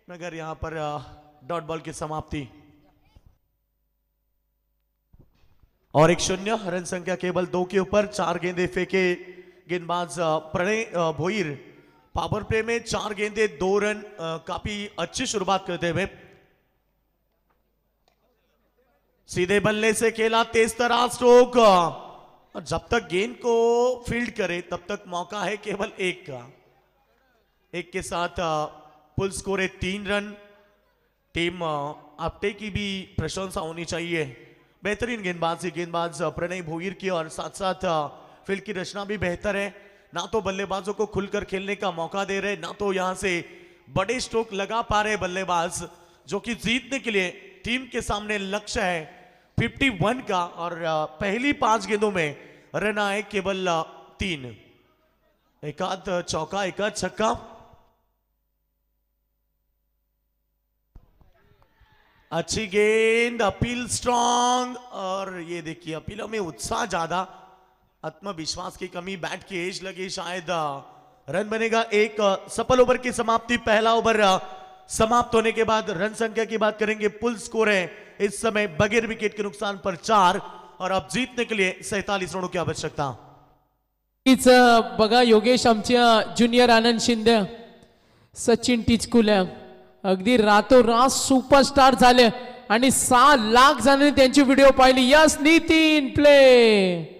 मगर यहां पर डॉट बॉल की समाप्ति और 1-0। रन संख्या केवल 2 के ऊपर। 4 गेंदे फेंके गेंदबाज प्रणय भोईर। पावर प्ले में 4 गेंदे 2 रन, काफी अच्छी शुरुआत करते हुए। सीधे बल्ले से खेला, तेज तरार स्ट्रोक और जब तक गेंद को फील्ड करे तब तक मौका है केवल 1 का। 1 के साथ पुल स्कोर है 3 रन। टीम आपटे की भी प्रशंसा होनी चाहिए, बेहतरीन गेंदबाजी गेंदबाज प्रणय भोईर की और साथ साथ फील्ड की रचना भी बेहतर है। ना तो बल्लेबाजों को खुलकर खेलने का मौका दे रहे, ना तो यहां से बड़े स्ट्रोक लगा पा रहे बल्लेबाज, जो कि जीतने के लिए टीम के सामने लक्ष्य है 51 का। और पहली 5 गेंदों में रन आए केवल 3, एक आध चौका एक आध छक्का। अच्छी गेंद, अपील स्ट्रॉन्ग और ये देखिए अपीलों में उत्साह ज्यादा, आत्मविश्वास की कमी, बैट की एज लगी शायद। रन बनेगा 1। सफल ओवर की समाप्ति। पहला ओवर समाप्त होने के बाद रन संख्या की बात करेंगे, पुल स्कोर है इस समय बगैर विकेट के नुकसान पर 4 और अब जीतने के लिए 47 रनों की आवश्यकता। बघा योगेश आमच्या ज्युनियर आनंद शिंदे, सचिन टिचकुले अगदी रातोरात सुपरस्टार झाले आणि 6 लाख जणांनी त्यांची व्हिडिओ पाहिली। Yes Nitin play.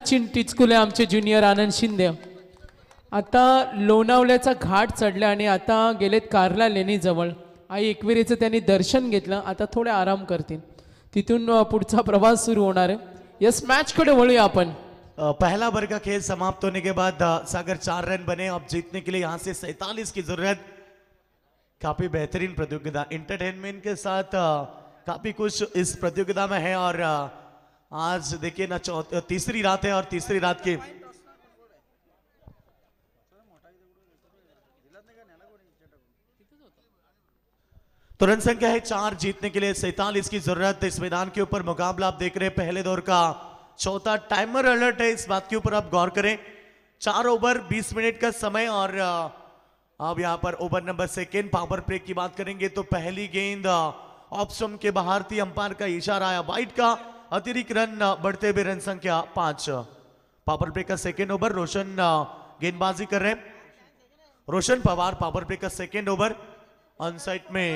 सचिन टिचकुले आमचे ज्युनियर आनंद शिंदे आता लोणावल्याचा घाट चढले आणि आता गेलेत कार्ला लेणी जवळ। आई एकविरेचं त्यांनी दर्शन घेतलं, आता थोडे आराम करतील, तिथून पुढचा प्रवास सुरू होणार आहे। यस मॅच कडे वळूया आपण। पहला ओवर का खेल समाप्त होने के बाद सागर 4 रन बने। अब जीतने के लिए यहां से 47 की जरूरत। काफी बेहतरीन प्रतियोगिता इंटरटेनमेंट के साथ काफी कुछ इस प्रतियोगिता में है। और आज देखिए ना तीसरी रात है और तीसरी रात की तो रन संख्या है 4, जीतने के लिए 47 की जरूरत। इस मैदान के ऊपर मुकाबला आप देख रहे हैं पहले दौर का चौथा। टाइमर अलर्ट है, इस बात के ऊपर आप गौर करें। 4 ओवर 20 मिनट का समय। और अब यहां पर over number second power play की बात करेंगे तो पहली गेंद ऑफ स्टंप के बाहर थी, अंपायर का इशारा आया वाइड का। अतिरिक्त रन बढ़ते हुए रन संख्या 5। पावर प्ले का सेकेंड ओवर, रोशन गेंदबाजी कर रहे हैं। रोशन पवार पावर प्ले का सेकेंड ओवर। ऑन साइड में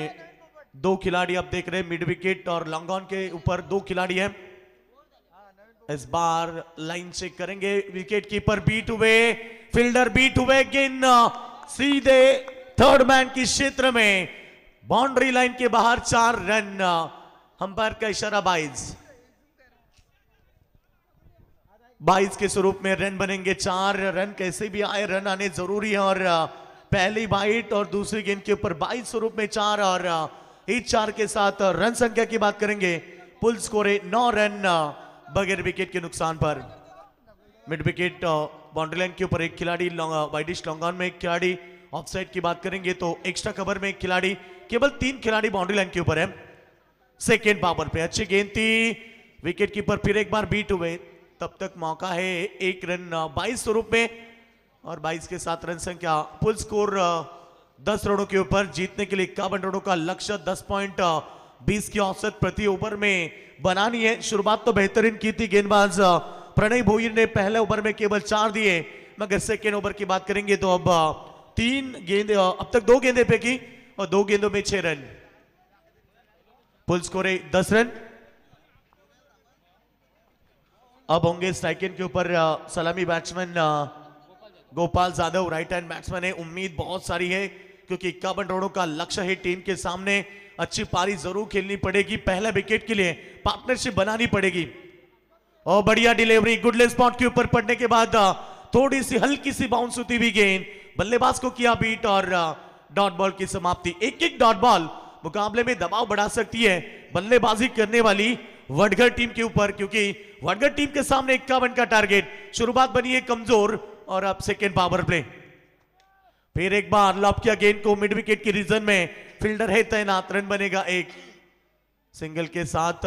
2 खिलाड़ी आप देख रहे हैं, मिड विकेट और लॉन्ग ऑन के ऊपर 2 खिलाड़ी हैं। इस बार लाइन चेक करेंगे, विकेट कीपर बीट हुए, फील्डर बीट हुए, गेंद सीधे थर्ड मैन की क्षेत्र में बाउंड्री लाइन के बाहर। 4 रन, अंपायर का इशारा 22 के स्वरूप में रन बनेंगे। 4 रन कैसे भी आए, रन आने जरूरी है। और पहली बाइट और दूसरी गेंद के ऊपर 22 स्वरूप में 4 और इस 4 के साथ रन संख्या की बात करेंगे। पुल स्कोर है 9 रन बगैर विकेट के नुकसान पर। मिड विकेट बाउंड्री लाइन के ऊपर 1 खिलाड़ी, वाइडिश लॉन्ग ऑन में 1 खिलाड़ी, ऑफसाइड की बात करेंगे तो एक्स्ट्रा कवर में 1 खिलाड़ी, केवल 3 खिलाड़ी बाउंड्री लाइन के ऊपर है। सेकेंड पावर पे अच्छी गेंद थी, विकेट कीपर फिर एक बार बीट हुए, तब तक मौका है 1 रन 22 स्वरूप में। और 22 के साथ रन संख्या, फुल स्कोर 10 रनों के ऊपर। जीतने के लिए 51 रनों का लक्ष्य 10.20 की औसत प्रति ओवर में बनानी है। शुरुआत तो बेहतरीन की थी गेंदबाज प्रणय भोईर ने, पहले ओवर में केवल 4 दिए, मगर सेकेंड ओवर की बात करेंगे तो अब 3 गेंदे, अब तक 2 गेंदे फेंकी और 2 गेंदों में 6 रन। फुल स्कोर है 10 रन। अब होंगे स्ट्राइक एंड के ऊपर सलामी batsman Gopal Yadav, right hand batsman है। उम्मीद बहुत सारी है क्योंकि 51 रनों का लक्ष्य है टीम के सामने। अच्छी पारी जरूर खेलनी पड़ेगी, पहला विकेट के लिए पार्टनरशिप बनानी पड़ेगी। और बढ़िया डिलीवरी, गुडले स्पॉट के ऊपर पड़ने के बाद थोड़ी सी हल्की सी बाउंस होती हुई गेंद, बल्लेबाज को किया बीट और डॉट बॉल की समाप्ति। एक डॉट बॉल मुकाबले में दबाव बढ़ा सकती है बल्लेबाजी करने वाली वडगर टीम के ऊपर, क्योंकि वडगर टीम के सामने 51 का टारगेट। शुरुआत बनी है कमजोर और अब सेकेंड पावर प्ले। फिर एक बार लॉब किया गेंद को मिड विकेट की रीजन में, फील्डर है तैनात, रन बनेगा 1। सिंगल के साथ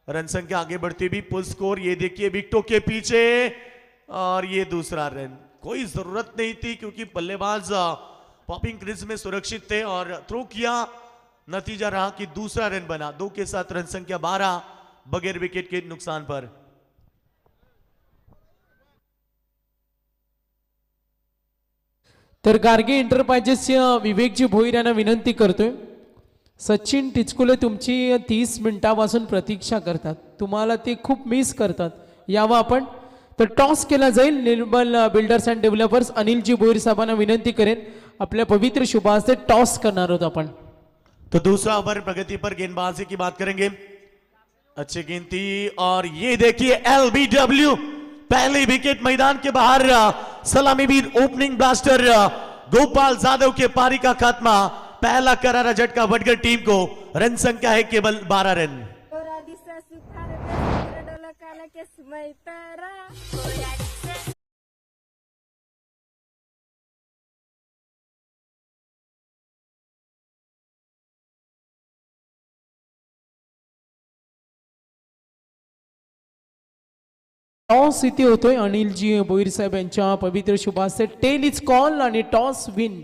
रन संख्या आगे बढ़ती हुई, फुल स्कोर ये देखिए विकेटों के पीछे और ये दूसरा रन। कोई जरूरत नहीं थी क्योंकि बल्लेबाज पॉपिंग क्रीज में सुरक्षित थे और थ्रो किया, नतीजा रहा कि दूसरा रन बना। 2 के साथ रन संख्या 12 बगैर विकेट के नुकसान पर। तर गार्गे एंटरप्राइजेसच्या विवेकजी भोईर यांना विनंती करतोय, सचिन टिचकुले तुमची 30 मिनिटापासून प्रतीक्षा करतात, तुम्हाला ते खूप मिस करतात, यावं आपण। तर टॉस केला जाईल। निर्मल builders and developers Anilji Bhoir साहेबांना विनंती करेन, आपल्या पवित्र शुभास्ते टॉस करणार आहोत आपण। तो दूसरा ओवर प्रगति पर गेंदबाजी की बात करेंगे। अच्छी गेंद थी और ये देखिए एलबीडब्ल्यू, पहली विकेट मैदान के बाहर। सलामी वीर ओपनिंग ब्लास्टर गोपाल यादव के पारी का खात्मा, पहला करारा झटका वडगर टीम को। रन संख्या है केवल 12 रन। टॉस इथे होतोय अनिलजी भोईर साहेब यांच्या पवित्र शुभास्ते। टेल इज कॉल आणि टॉस विन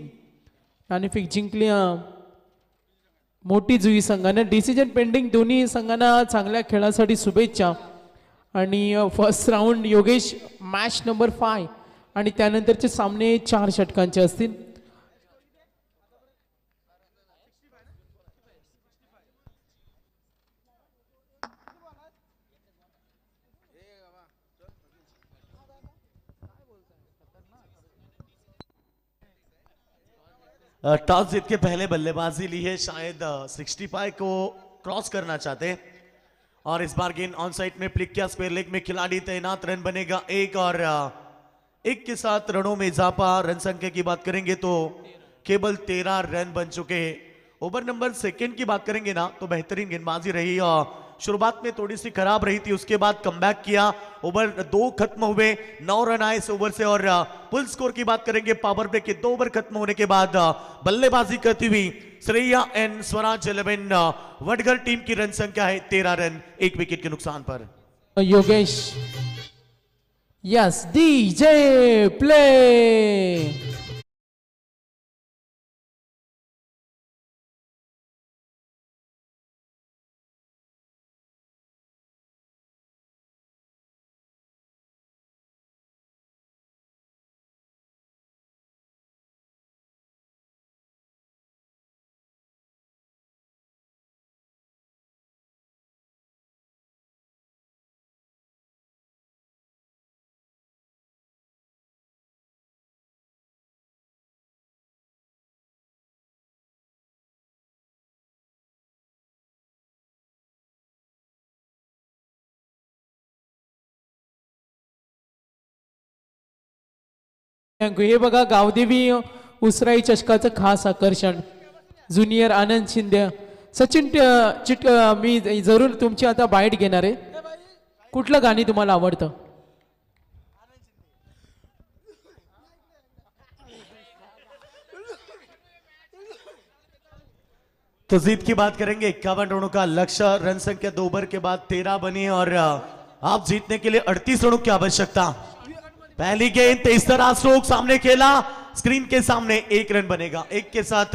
नाणेफेक जिंकली मोठी जुई संघाने। डिसिजन पेंडिंग, दोन्ही संघांना चांगल्या खेळासाठी शुभेच्छा। आणि first round Yogesh match number 5 आणि त्यानंतरचे सामने 4 षटकांचे असतील। टॉस जीत के पहले बल्लेबाजी ली है, शायद 65 को क्रॉस करना चाहते हैं। और इस बार गेंद ऑन साइड में प्लिक किया, स्क्वायर लेग में खिलाड़ी तैनात, रन बनेगा 1 और 1 के साथ रनों में इजाफा। रन संख्या की बात करेंगे तो केवल 13 रन बन चुके हैं। ओवर नंबर सेकंड की बात करेंगे ना तो बेहतरीन गेंदबाजी रही और शुरुआत में थोड़ी सी खराब रही थी, उसके बाद कमबैक किया। ओवर 2 खत्म हुए, 9 रन आए इस ओवर से। और फुल स्कोर की बात करेंगे पावर प्ले के 2 ओवर खत्म होने के बाद बल्लेबाजी करती हुई श्रेया एन स्वराज 11 वडगर टीम की रन संख्या है 13 रन 1 विकेट के नुकसान पर। Yogesh, yes DJ play. हे बघा गावदेवी उसराई चषकाचं खास आकर्षण ज्युनियर आनंद शिंदे सचिन मी जरूर तुमची आता बाईट घेणार आहे. कुठलं गाणी तुम्हाला आवडतं? तो जीत की बात करेंगे 51 रनों का लक्ष्य, रन संख्या 2 ओवर के बाद 13 बनी और आप जीतने के लिए 38 रनों की आवश्यकता। पहली गेंद तेज तरह स्ट्रोक सामने खेला, स्क्रीन के सामने 1 रन बनेगा। 1 के साथ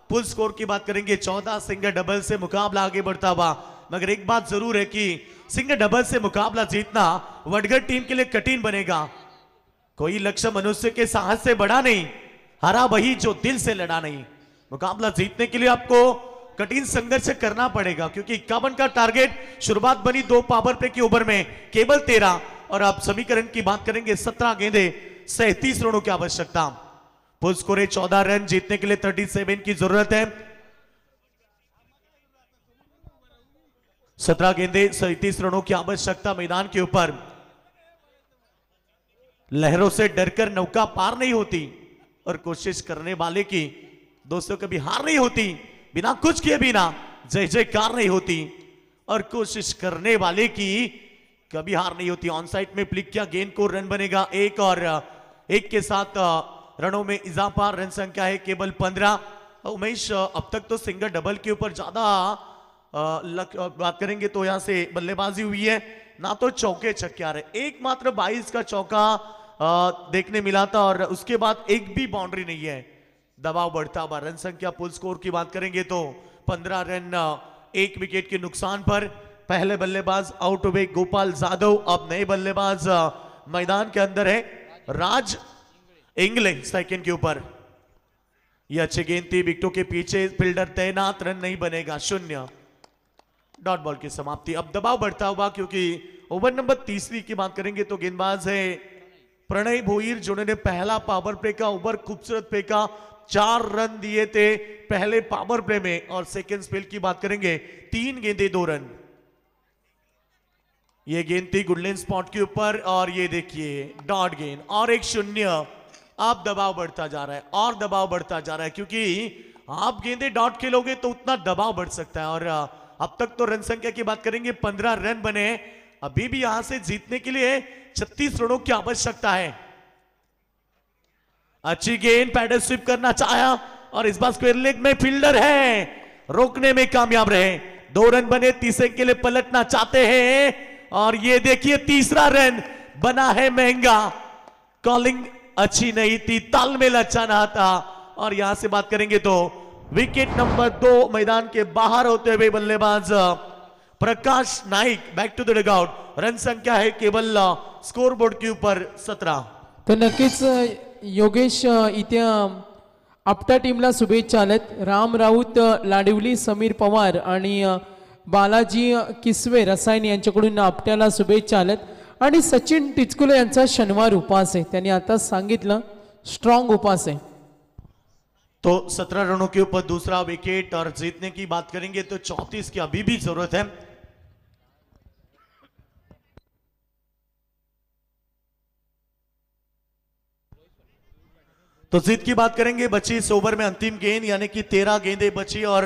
फुल स्कोर की बात करेंगे 14 सिंगल डबल से मुकाबला आगे बढ़ता हुआ। मगर एक बात जरूर है कि सिंगल डबल से मुकाबला जीतना वडगर टीम के लिए कठिन बनेगा। कोई लक्ष्य मनुष्य के साहस से बड़ा नहीं, हरा वही जो दिल से लड़ा नहीं। मुकाबला जीतने के लिए आपको कठिन संघर्ष करना पड़ेगा क्योंकि 51 का टारगेट। शुरुआत बनी 2 पावर प्ले की ओवर में केवल 13 और आप समीकरण की बात करेंगे 17 गेंदे 37 रनों की आवश्यकता। फुल स्कोर है 14 रन, जीतने के लिए 37 की जरूरत है। 17 गेंदे 37 रनों की आवश्यकता मैदान के ऊपर। लहरों से डरकर नौका पार नहीं होती और कोशिश करने वाले की दोस्तों कभी हार नहीं होती। बिना कुछ किए बिना जय जयकार नहीं होती और कोशिश करने वाले की कभी हार नहीं होती। ऑन साइड में फ्लिक किया, गेंद को रन बनेगा 1 और 1 के साथ रनों में इजाफा। रन संख्या है केवल 15। उमेश, अब तक तो सिंगल डबल के ऊपर ज्यादा बात करेंगे तो यहां से बल्लेबाजी हुई है, ना तो चौके छक्के आ रहे। एकमात्र 22 का चौका देखने मिला था और उसके बाद एक भी बाउंड्री नहीं है। दबाव बढ़ता हुआ, रन संख्या फुल स्कोर की बात करेंगे तो 15 रन 1 विकेट के नुकसान पर। पहले बल्लेबाज आउट हुए गोपाल जाधव, अब नए बल्लेबाज मैदान के अंदर है राज इंग्लैंड सेकंड के ऊपर। यह अच्छी गेंद थी, विकेटों के पीछे फील्डर तैनात, रन नहीं बनेगा, 0। डॉट बॉल की समाप्ति। अब दबाव बढ़ता हुआ क्योंकि ओवर नंबर 3 की बात करेंगे तो गेंदबाज है प्रणय भोईर जिन्होंने पहला पावर प्ले का ओवर खूबसूरत फेंका, 4 रन दिए थे पहले पावर प्ले में। और सेकंड स्पेल की बात करेंगे 3 गेंदे 2 रन। ये गेंद थी गुडलैंड स्पॉट के ऊपर और ये देखिए डॉट गेंद और 1-0। अब दबाव बढ़ता जा रहा है और दबाव बढ़ता जा रहा है क्योंकि आप गेंदे डॉट खेलोगे तो उतना दबाव बढ़ सकता है। और अब तक तो रन संख्या की बात करेंगे 15 रन बने। अभी भी यहां से जीतने के लिए 36 रनों की आवश्यकता है। अच्छी गेंद, पैडल स्वीप करना चाहा और इस बार स्क्वायर लेग में फील्डर है, रोकने में कामयाब रहे। 2 रन बने, तीसरे के लिए पलटना चाहते हैं और ये देखिए तीसरा रन बना है महंगा। कॉलिंग अच्छी नहीं थी, तालमेल अच्छा ना था। और यहां से बात करेंगे तो विकेट नंबर 2 मैदान के बाहर होते हुए बल्लेबाज Prakash Naik back to the dugout. Run संख्या है केवल स्कोरबोर्ड के ऊपर 17। तर नक्कीच योगेश इथे आपटा टीमला शुभेच्छा आल्यात. राम राऊत लाडिवली, समीर पवार आणि बालाजी किसवे रसायन यांच्याकडून आपट्याला शुभेच्छा आल्यात. आणि सचिन टिचकुले यांचा शनिवार उपास आहे, त्यांनी आता सांगितलं स्ट्रॉंग उपास आहे. तो 17 रनों के ऊपर दूसरा विकेट और जीतने की बात करेंगे तो 34 की अभी भी जरूरत है। तो तो जीत की बात करेंगे, बची इस ओवर में अंतिम गेंद, यानी कि 13 गेंदें बची और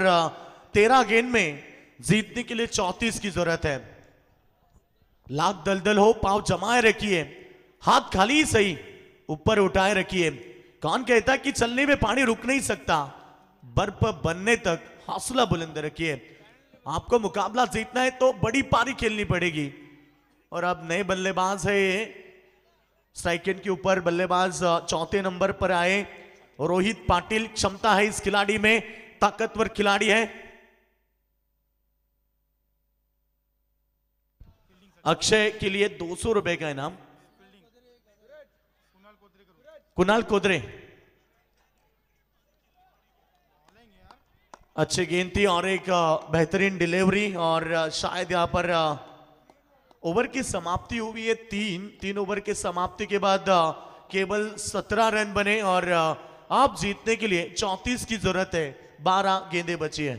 13 गेंद में जीतने के लिए 34 की जरूरत है। लाख दलदल हो, पांव जमाए रखिए, हाथ खाली ही सही ऊपर उठाए रखिए। कौन कहता है कि चलने में पानी रुक नहीं सकता, बर्फ बनने तक हौसला बुलंद रखिए। आपको मुकाबला जीतना है तो बड़ी पारी खेलनी पड़ेगी। और अब नए बल्लेबाज है, स्ट्राइक एंड के ऊपर बल्लेबाज चौथे नंबर पर आए रोहित पाटिल। क्षमता है इस खिलाड़ी में, ताकतवर खिलाड़ी है। अक्षय के लिए 200 रुपए का इनाम। कुणाल कोदरे, अच्छी गेंद थी और एक बेहतरीन डिलीवरी। और शायद यहां पर ओवर की समाप्ति हुई है। तीन ओवर के समाप्ति के बाद केवल 17 रन बने और आप जीतने के लिए 34 की जरूरत है। 12 गेंदें बची है।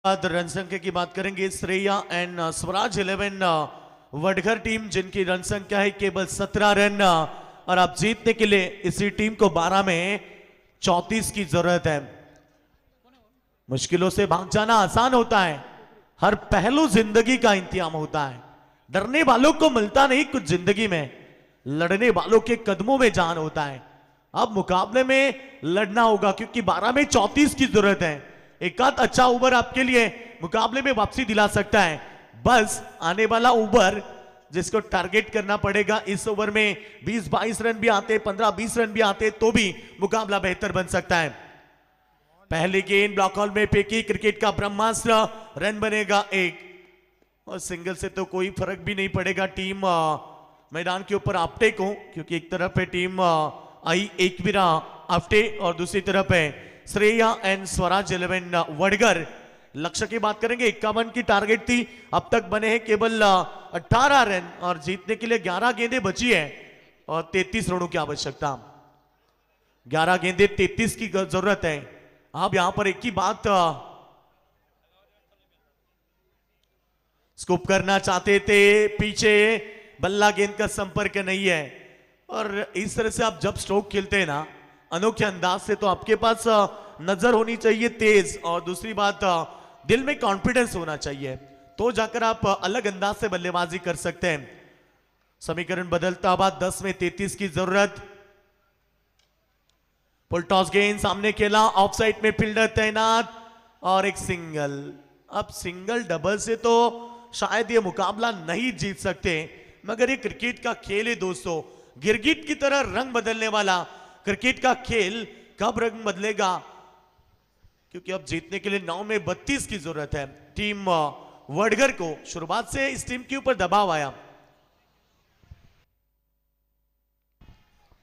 रन संख्या की बात करेंगे, श्रेया एंड स्वराज 11 वडघर टीम, जिनकी रन संख्या है केवल 17 रन। और आप जीतने के लिए इसी टीम को 12 में 34 की जरूरत है। मुश्किलों से भाग जाना आसान होता है, हर पहलू जिंदगी का इंतजाम होता है। डरने वालों को मिलता नहीं कुछ जिंदगी में, लड़ने वालों के कदमों में जान होता है। अब मुकाबले में लड़ना होगा क्योंकि 12 में 34 की जरूरत है। एक आध अच्छा ओवर आपके लिए मुकाबले में वापसी दिला सकता है। बस आने वाला ओवर जिसको टारगेट करना पड़ेगा। इस ओवर में 20-22 रन भी आते, 15-20 रन भी आते तो भी मुकाबला बेहतर बन सकता है। पहली गेंद ब्लॉक हॉल में फेंकी, क्रिकेट का ब्रह्मास्त्र, रन बनेगा 1 और सिंगल से तो कोई फर्क भी नहीं पड़ेगा टीम मैदान के ऊपर आपटे को, क्योंकि एक तरफ है टीम आई एकवीरा आपटे और दूसरी तरफ है श्रेया एंड स्वराज 11 वडगर। लक्ष्य की बात करेंगे, 51 की टारगेट थी, अब तक बने हैं केवल 18 रन और जीतने के लिए 11 गेंदें बची है और 33 रनों की आवश्यकता। 11 गेंदें 33 की जरूरत है। आप यहां पर एक ही बात स्कूप करना चाहते थे, पीछे बल्ला गेंद का संपर्क नहीं है। और इस तरह से आप जब स्ट्रोक खेलते हैं ना अनोखे अंदाज से, तो आपके पास नजर होनी चाहिए तेज, और दूसरी बात दिल में कॉन्फिडेंस होना चाहिए, तो जाकर आप अलग अंदाज से बल्लेबाजी कर सकते हैं। समीकरण बदलता बाद 10 में 33 की जरूरत। फुल टॉस गेंद सामने खेला, ऑफ साइड में फील्डर तैनात और एक सिंगल। अब सिंगल डबल से तो शायद ये मुकाबला नहीं जीत सकते, मगर ये क्रिकेट का खेल है दोस्तों, गिरगिट की तरह रंग बदलने वाला क्रिकेट का खेल। कब रंग बदलेगा, क्योंकि अब जीतने के लिए 9 में 32 की जरूरत है। टीम वडगर को शुरुआत से इस टीम के ऊपर दबाव आया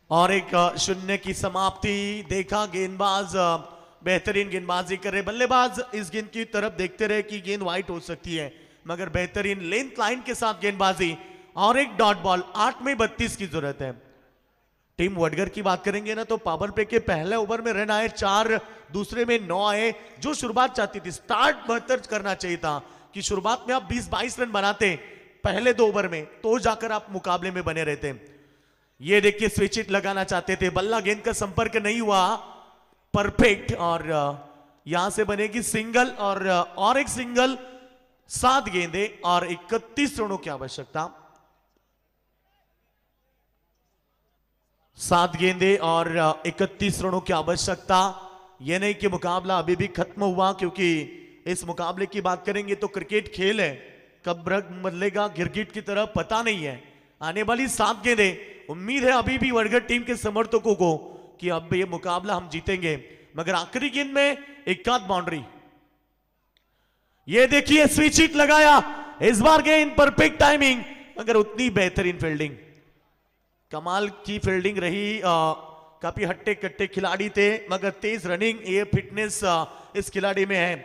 और एक 0 की समाप्ति। देखा गेंदबाज बेहतरीन गेंदबाजी कर रहे, बल्लेबाज इस गेंद की तरफ देखते रहे कि गेंद वाइट हो सकती है, मगर बेहतरीन लेंथ लाइन के साथ गेंदबाजी और एक डॉट बॉल। 8 में 32 की जरूरत है। टीम वडगर की बात करेंगे ना, तो पावर प्ले के पहले ओवर में रन आए 4, दूसरे में 9 आए। जो शुरुआत चाहती थी, स्टार्ट बेहतर करना चाहिए था कि शुरुआत में आप 20-22 रन बनाते पहले 2 ओवर में, तो जाकर आप मुकाबले में बने रहते। ये देखिए स्विच हिट लगाना चाहते थे, बल्ला गेंद का संपर्क नहीं हुआ परफेक्ट, और यहां से बनेगी सिंगल और एक सिंगल। 7 गेंदें और 31 रनों की आवश्यकता। 7 गेंदें और 31 रनों की आवश्यकता। यह नहीं कि मुकाबला अभी भी खत्म हुआ, क्योंकि इस मुकाबले की बात करेंगे तो क्रिकेट खेल है, कब रंग बदलेगा गिरगिट की तरह पता नहीं है। आने वाली 7 गेंदें, उम्मीद है अभी भी वडगर टीम के समर्थकों को कि अब ये मुकाबला हम जीतेंगे, मगर आखिरी गेंद में एक आध बाउंड्री। ये देखिए स्विच हिट लगाया, इस बार गेंद परफेक्ट टाइमिंग, मगर उतनी बेहतरीन फील्डिंग, कमाल की फील्डिंग रही। काफी हट्टे कट्टे खिलाड़ी थे, मगर तेज रनिंग, ये फिटनेस इस खिलाड़ी में है।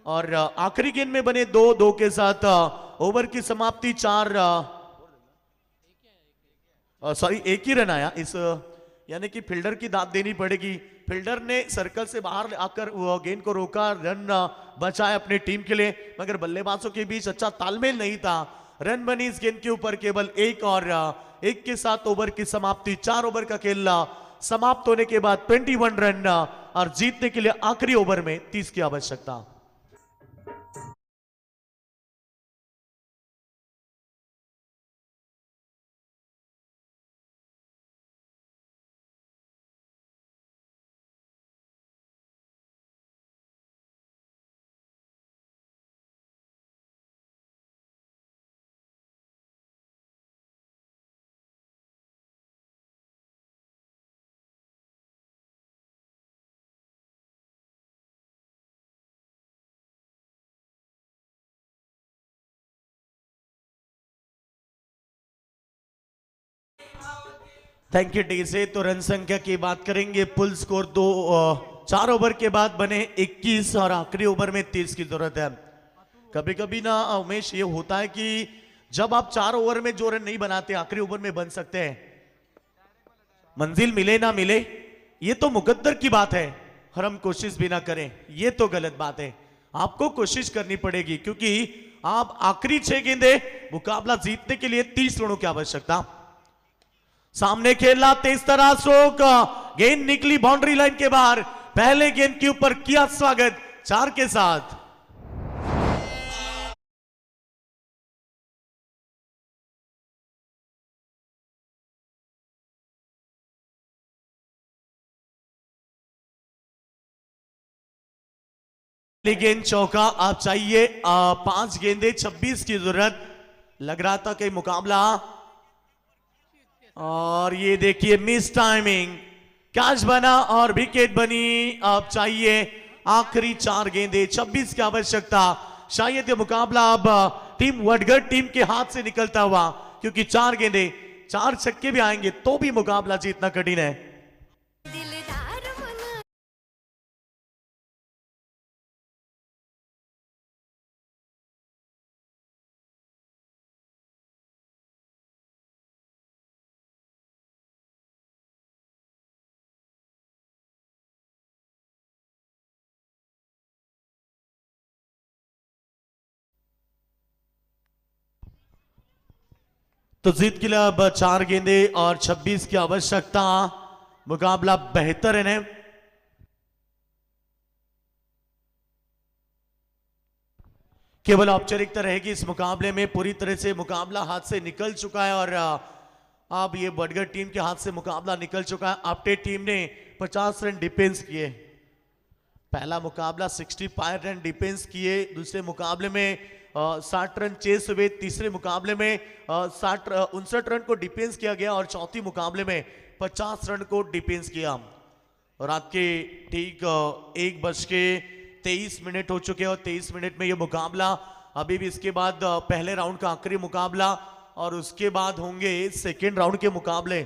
और आखिरी गेंद में बने 2-2 के साथ ओवर की समाप्ति 4 सॉरी 1 ही रन आया इस यानी कि फील्डर की दाद देनी पड़ेगी। फील्डर ने सर्कल से बाहर आकर गेंद को रोका, रन बचाए अपनी टीम के लिए, मगर बल्लेबाजों के बीच अच्छा तालमेल नहीं था। रन बनी इस गेंद के ऊपर केवल 1 और 1 के साथ ओवर की समाप्ति। 4 ओवर का खेल समाप्त होने के बाद 21 रन और जीतने के लिए आखिरी ओवर में 30 की आवश्यकता। थैंक यू डी से। तो रन संख्या की बात करेंगे, फुल स्कोर 4 ओवर के बाद बने 21 और आखिरी ओवर में 30 की जरूरत है। कभी कभी ना उमेश ये होता है कि जब आप 4 ओवर में जो रन नहीं बनाते आखिरी ओवर में बन सकते हैं। मंजिल मिले ना मिले ये तो मुकद्दर की बात है, और हम कोशिश भी ना करें ये तो गलत बात है। आपको कोशिश करनी पड़ेगी क्योंकि आप आखिरी 6 गेंदे मुकाबला जीतने के लिए 30 रनों की आवश्यकता। सामने खेला तेज तरह स्ट्रोक, गेंद निकली बाउंड्री लाइन के बाहर। पहले गेंद के ऊपर किया स्वागत 4 के साथ। गेंद चौका। आप चाहिए 5 गेंदे 26 की जरूरत। लग रहा था कि मुकाबला, और ये देखिए मिस टाइमिंग, कैच बना और विकेट बनी। अब चाहिए आखिरी 4 गेंदे 26 की आवश्यकता। शायद ये मुकाबला अब टीम वडगढ़ टीम के हाथ से निकलता हुआ, क्योंकि 4 गेंदे 4 छक्के भी आएंगे तो भी मुकाबला जीतना कठिन है। तो जीत के लिए अब 4 गेंदे और 26 की आवश्यकता। मुकाबला बेहतर है। केवल औपचारिकता रहेगी इस मुकाबले में। पूरी तरह से मुकाबला हाथ से निकल चुका है और अब ये वडगढ़ टीम के हाथ से मुकाबला निकल चुका है। आपटे टीम ने 50 रन डिफेंस किए। पहला मुकाबला 65 रन डिफेंस किए। दूसरे मुकाबले में 60 रन चेस हुए। तीसरे मुकाबले में 59 रन को डिफेंस किया गया और चौथी मुकाबले में 50 रन को डिफेंस किया। और रात के ठीक 1:23 हो चुके हैं और 23 मिनट में ये मुकाबला अभी भी। इसके बाद पहले राउंड का आखिरी मुकाबला और उसके बाद होंगे सेकेंड राउंड के मुकाबले।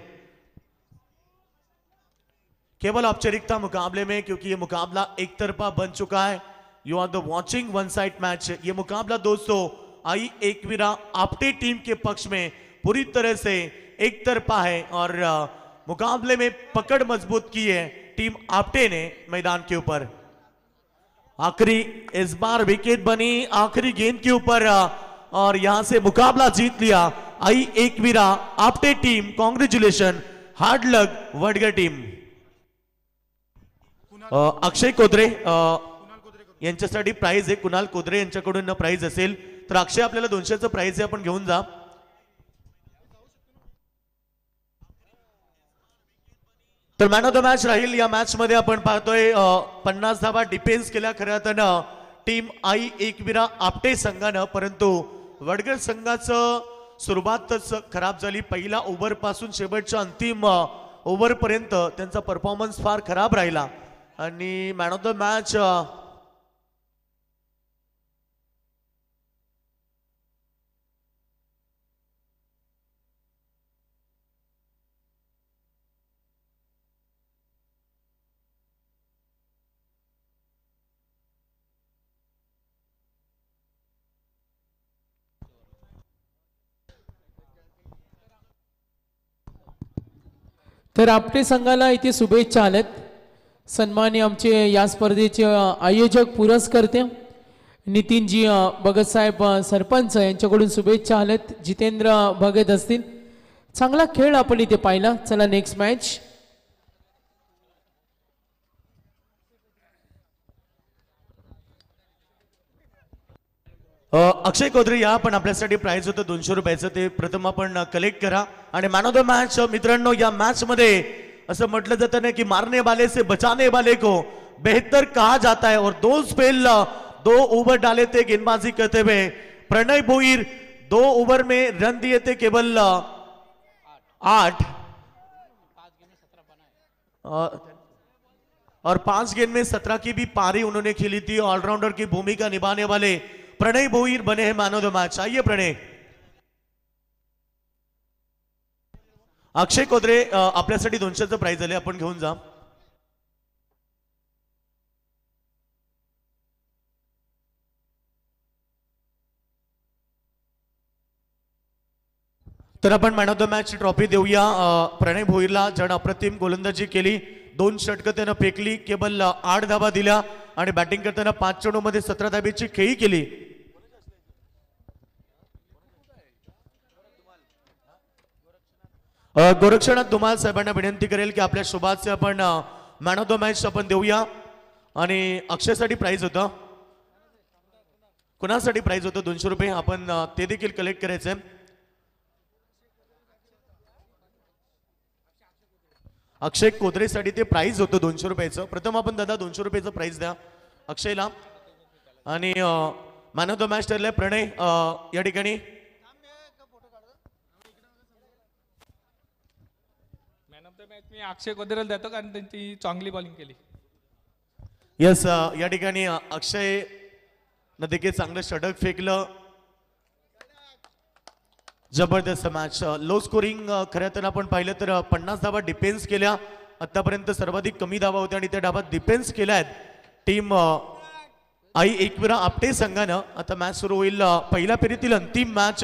केवल औपचारिकता मुकाबले में, क्योंकि ये मुकाबला एक तरफा बन चुका है। You are the watching one side match. ये मुकाबला दोस्तों आई एकवीरा आपटे टीम के पक्ष में पूरी तरह से एक तरफा है और मुकाबले में पकड़ मजबूत की है टीम आपटे ने मैदान के ऊपर। आखिरी इस बार विकेट बनी आखिरी गेंद के ऊपर और यहां से मुकाबला जीत लिया आई Ekvira Apte team. Congratulation, hard luck Wadgad team. Akshay Kodre यांच्यासाठी प्राइज आहे। कुणाल कोदरे यांच्याकडून प्राइज असेल तर अक्षय आपल्याला 200चं प्राइज आहे, आपण घेऊन जा। तर मॅन ऑफ द मॅच राहील या मॅच मध्ये। आपण पाहतोय 50 धावा डिफेन्स केल्या खऱ्या अर्थानं टीम आई एकवीरा आपटे संघानं, परंतु वडगढ़ संघाचं सुरुवातच खराब झाली। पहिला ओव्हर पासून शेवटच्या अंतिम ओव्हर पर्यंत त्यांचा परफॉर्मन्स फार खराब राहिला आणि मॅन ऑफ द मॅच तर आपटे संघाला इथे शुभेच्छा आल्यात. सन्मान्य आमचे या स्पर्धेचे आयोजक पुरस्कर्ते नितीनजी भगत साहेब सरपंच यांच्याकडून शुभेच्छा आल्यात. जितेंद्र भगत असतील. चांगला खेळ आपण इथे पाहिला. चला नेक्स्ट मॅच. अक्षय कोदरे या पण आपल्यासाठी प्राइज होतं 200 रुपयाचं, ते प्रथम आपण कलेक्ट करा. आणि मॅन ऑफ द मॅच मित्रांनो, या मॅच मध्ये असं म्हटलं जातं ना की मारने वाले से बचाने वाले को बेहतर कहा जाता है. और 2 स्पेल 2 ओवर डाले थे गेंदबाजी करते हुए प्रणय भोईर. 2 ओवर में रन दिए थे केवल 8 और 5 गेंद में 17 की भी पारी उन्होंने खेली थी. ऑलराउंडर की भूमिका निभाने वाले प्रणय भोईर बने हैं मैन ऑफ द मैच. आइए प्रणय. अक्षय कोदरे आपल्यासाठी 200चं प्राइज आले, आपण घेऊन जा. तर आपण man of the match trophy देऊया प्रणय भोईरला, ज्यानं अप्रतिम गोलंदाजी केली. 2 षटकं त्यानं फेकली, केवळ 8 धावा दिल्या आणि बॅटिंग करताना 5 चेंडूमध्ये 17 धाब्याची खेळी केली. गोरक्षनाथ धुमाल साहेबांना विनंती करेल की आपल्या शुभाचे आपण मॅन ऑफ द मॅच आपण देऊया. आणि अक्षयसाठी प्राइज होतं. कुणासाठी प्राइज होतं 200 रुपये, आपण ते देखील कलेक्ट करायचंय. अक्षय कोदरेसाठी ते प्राइज होतं 200 रुपयाचं. प्रथम आपण दादा 200 रुपयाचं प्राइज द्या अक्षयला. आणि मॅन ऑफ द मॅच ठरलंय प्रणय या ठिकाणी. मॅन ऑफ द मॅच मी अक्षय कोदरेला देतो, कारण त्यांची चांगली बॉलिंग केली. यस, या ठिकाणी अक्षय न देखील चांगलं षटक फेकलं. जबरदस्त मॅच. लो स्कोरिंग खरं तर आपण पाहिलं तर 50 धावा डिफेन्स केल्या. आतापर्यंत सर्वाधिक कमी धावा होत्या आणि त्या धावा डिफेन्स केल्या आहेत टीम आई एकविरा आपटे संघानं. आता मॅच सुरू होईल. पहिल्या फेरीतील अंतिम मॅच